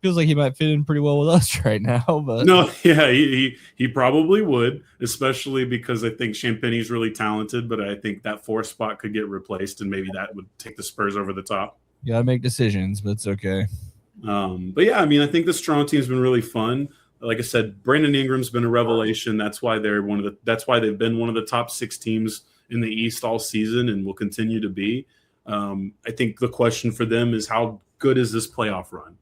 B: Feels like he might fit in pretty well with us right now. But
A: no, yeah, he probably would, especially because I think Champagne's really talented, but I think that fourth spot could get replaced, and maybe that would take the Spurs over the top.
B: You gotta make decisions, but it's okay.
A: But yeah, I mean, I think this Toronto team's been really fun. Like I said, Brandon Ingram's been a revelation. That's why they've been one of the top 6 teams in the East all season and will continue to be. I think the question for them is how good is this playoff run?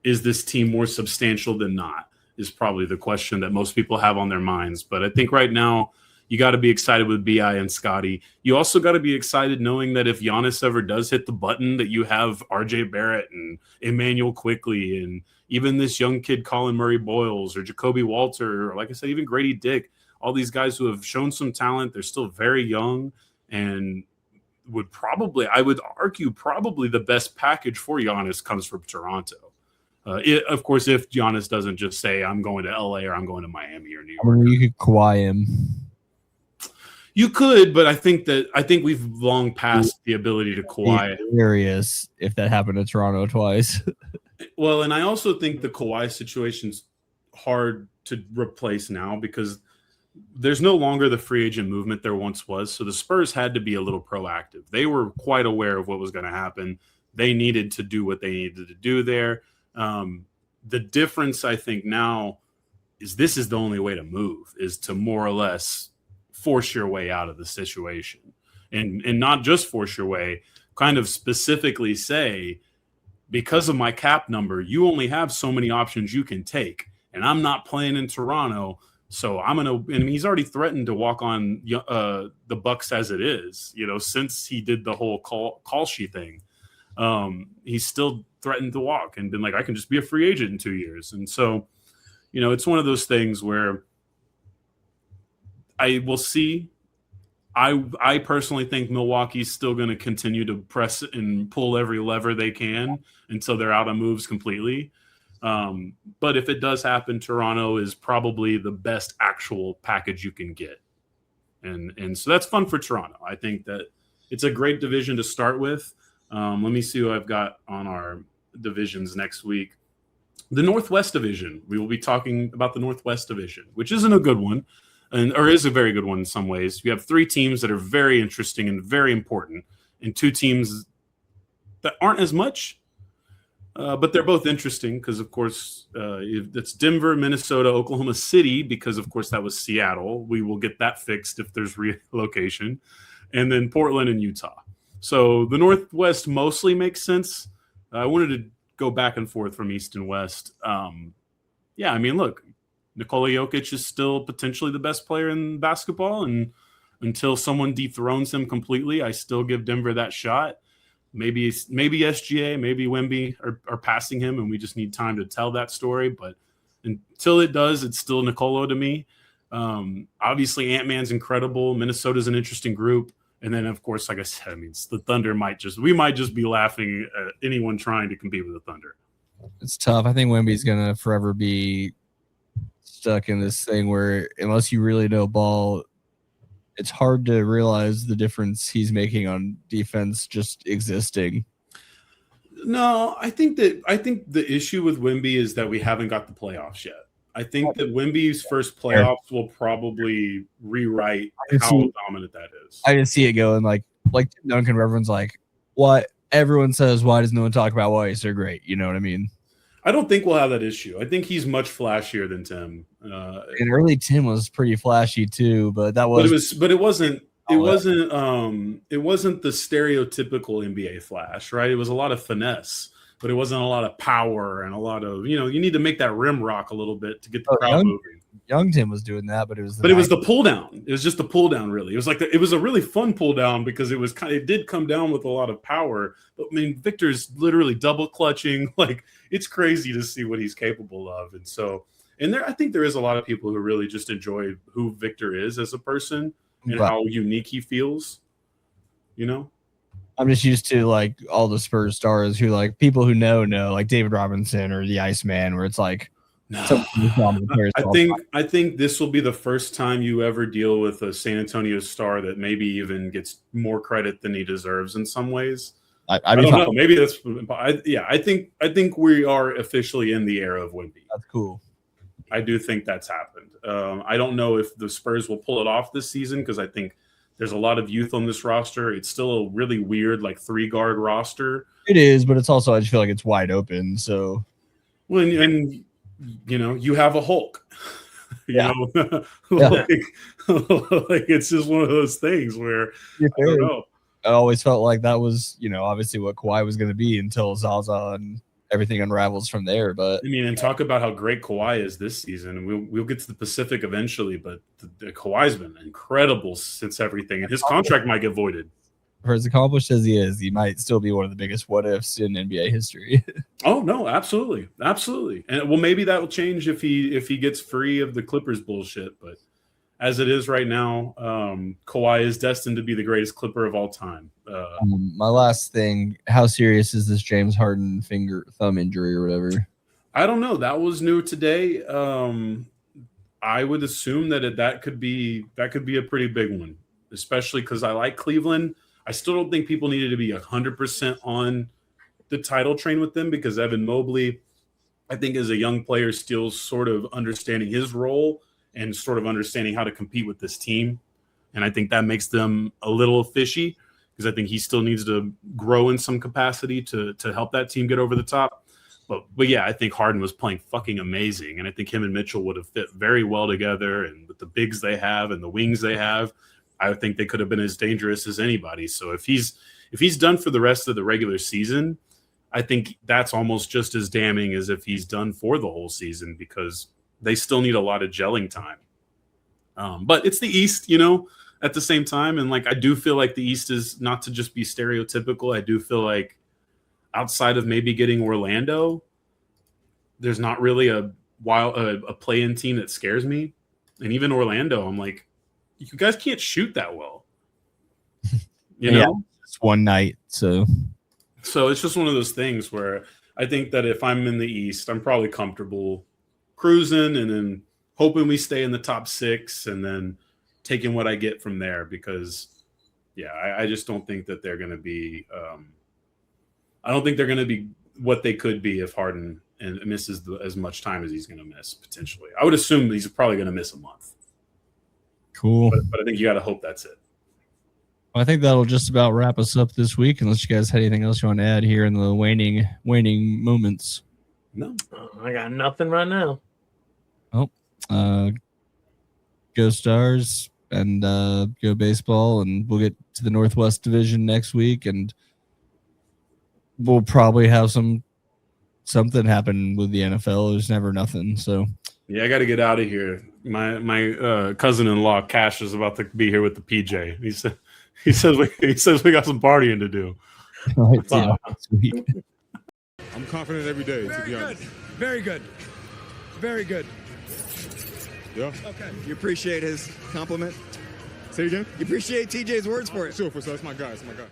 A: Is this team more substantial than not? Is probably the question that most people have on their minds. But I think right now you got to be excited with BI and Scotty. You also got to be excited knowing that if Giannis ever does hit the button, that you have RJ Barrett and Emmanuel Quickly and even this young kid Colin Murray Boyles or Jacoby Walter, or like I said, even Grady Dick, all these guys who have shown some talent. They're still very young and I would argue probably the best package for Giannis comes from Toronto. Of course, if Giannis doesn't just say, I'm going to LA or I'm going to Miami or New York.
B: I mean, you could Kawhi him.
A: You could, but I think we've long passed the ability to Kawhi.
B: Hilarious if that happened to Toronto twice.
A: Well, and I also think the Kawhi situation's hard to replace now because there's no longer the free agent movement there once was. So the Spurs had to be a little proactive. They were quite aware of what was going to happen. They needed to do what they needed to do there. The difference, I think, now is this is the only way to move, is to more or less force your way out of the situation. And not just force your way, kind of specifically say, because of my cap number, you only have so many options you can take. And I'm not playing in Toronto, so I'm going to – and he's already threatened to walk on the Bucks as it is, since he did the whole call sheet thing. He's still threatened to walk and been like, I can just be a free agent in 2 years. And so, it's one of those things where I will see. I personally think Milwaukee's still going to continue to press and pull every lever they can until they're out of moves completely. But if it does happen, Toronto is probably the best actual package you can get. And so that's fun for Toronto. I think that it's a great division to start with. Let me see who I've got on our divisions next week. The Northwest Division. We will be talking about the Northwest Division, which isn't a good one, or is a very good one in some ways. You have 3 teams that are very interesting and very important, and 2 teams that aren't as much, but they're both interesting because, of course, it's Denver, Minnesota, Oklahoma City, because, of course, that was Seattle. We will get that fixed if there's relocation. And then Portland and Utah. So the Northwest mostly makes sense. I wanted to go back and forth from East and West. Yeah, I mean, look, Nikola Jokic is still potentially the best player in basketball, and until someone dethrones him completely, I still give Denver that shot. Maybe SGA, maybe Wemby are passing him, and we just need time to tell that story. But until it does, it's still Nikola to me. Obviously, Ant-Man's incredible. Minnesota's an interesting group. And then, of course, like I said, the Thunder might just be laughing at anyone trying to compete with the Thunder.
B: It's tough. I think Wemby's going to forever be stuck in this thing where unless you really know ball, it's hard to realize the difference he's making on defense just existing.
A: No, I think the issue with Wemby is that we haven't got the playoffs yet. I think that Wemby's first playoffs will probably rewrite how dominant that is.
B: I didn't see it going like Tim Duncan, where everyone's like, "What?" Everyone says, "Why does no one talk about why he's so great?" You know what I mean?
A: I don't think we'll have that issue. I think he's much flashier than Tim.
B: And early Tim was pretty flashy too, but that was.
A: But it wasn't. It wasn't the stereotypical NBA flash, right? It was a lot of finesse. But it wasn't a lot of power and a lot of, you need to make that rim rock a little bit to get the crowd moving.
B: Young Tim was doing that, but it was
A: the pull down. It was just the pull down, really. It was it was a really fun pull down because it did come down with a lot of power. But I mean, Victor's literally double clutching. It's crazy to see what he's capable of. And so, I think there is a lot of people who really just enjoy who Victor is as a person and how unique he feels,
B: I'm just used to all the Spurs stars who people who know like David Robinson or the Iceman, where it's
A: no. I think this will be the first time you ever deal with a San Antonio star that maybe even gets more credit than he deserves in some ways. I don't know. Maybe that's I think we are officially in the era of Wemby.
B: That's cool.
A: I do think that's happened. I don't know if the Spurs will pull it off this season because I think There's a lot of youth on this roster. It's still a really weird, like 3-guard roster.
B: It is, but it's also, I just feel like it's wide open. So,
A: Well, and you know, you have a Hulk.
B: Yeah.
A: Like, like it's just one of those things where I don't know.
B: I always felt like that was, obviously what Kawhi was going to be until Zaza and everything unravels from there. But
A: I mean, and talk about how great Kawhi is this season. We'll get to the Pacific eventually, but the Kawhi's been incredible since everything, and his contract might get voided.
B: for as accomplished as he is, he might still be one of the biggest what ifs in NBA history.
A: Oh no, absolutely, absolutely. And well, maybe that will change if he gets free of the Clippers bullshit. But as it is right now, Kawhi is destined to be the greatest Clipper of all time.
B: My last thing: how serious is this James Harden thumb injury or whatever?
A: I don't know. That was new today. I would assume that could be a pretty big one, especially because I like Cleveland. I still don't think people needed to be 100% on the title train with them because Evan Mobley, I think, as a young player, still sort of understanding his role and sort of understanding how to compete with this team. And I think that makes them a little fishy because I think he still needs to grow in some capacity to help that team get over the top. But yeah, I think Harden was playing fucking amazing. And I think him and Mitchell would have fit very well together. And with the bigs they have and the wings they have, I think they could have been as dangerous as anybody. So if he's done for the rest of the regular season, I think that's almost just as damning as if he's done for the whole season because they still need a lot of gelling time. But it's the East, at the same time. And like, I do feel like the East is not to just be stereotypical. I do feel like outside of maybe getting Orlando, there's not really a play-in team that scares me. And even Orlando, I'm like, you guys can't shoot that well.
B: It's one night. So
A: it's just one of those things where I think that if I'm in the East, I'm probably comfortable cruising and then hoping we stay in the top 6 and then taking what I get from there because, I just don't think that they're going to be I don't think they're going to be what they could be if Harden misses as much time as he's going to miss potentially. I would assume he's probably going to miss a month.
B: Cool.
A: But I think you got to hope that's it.
B: Well, I think that'll just about wrap us up this week, unless you guys had anything else you want to add here in the waning moments.
A: No.
D: I got nothing right now.
B: Go Stars and go baseball, and we'll get to the Northwest Division next week, and we'll probably have something happen with the NFL. There's never nothing. So
A: yeah, I got to get out of here. My cousin-in-law Cash is about to be here with the PJ. He says we got some partying to do.
B: Sweet.
F: I'm confident every day. To be honest.
G: Very good. Very good.
F: Yeah.
G: Okay.
H: You appreciate his compliment?
F: Say again.
H: You appreciate TJ's words for it?
F: Sure, for so that's my guy. That's my guy.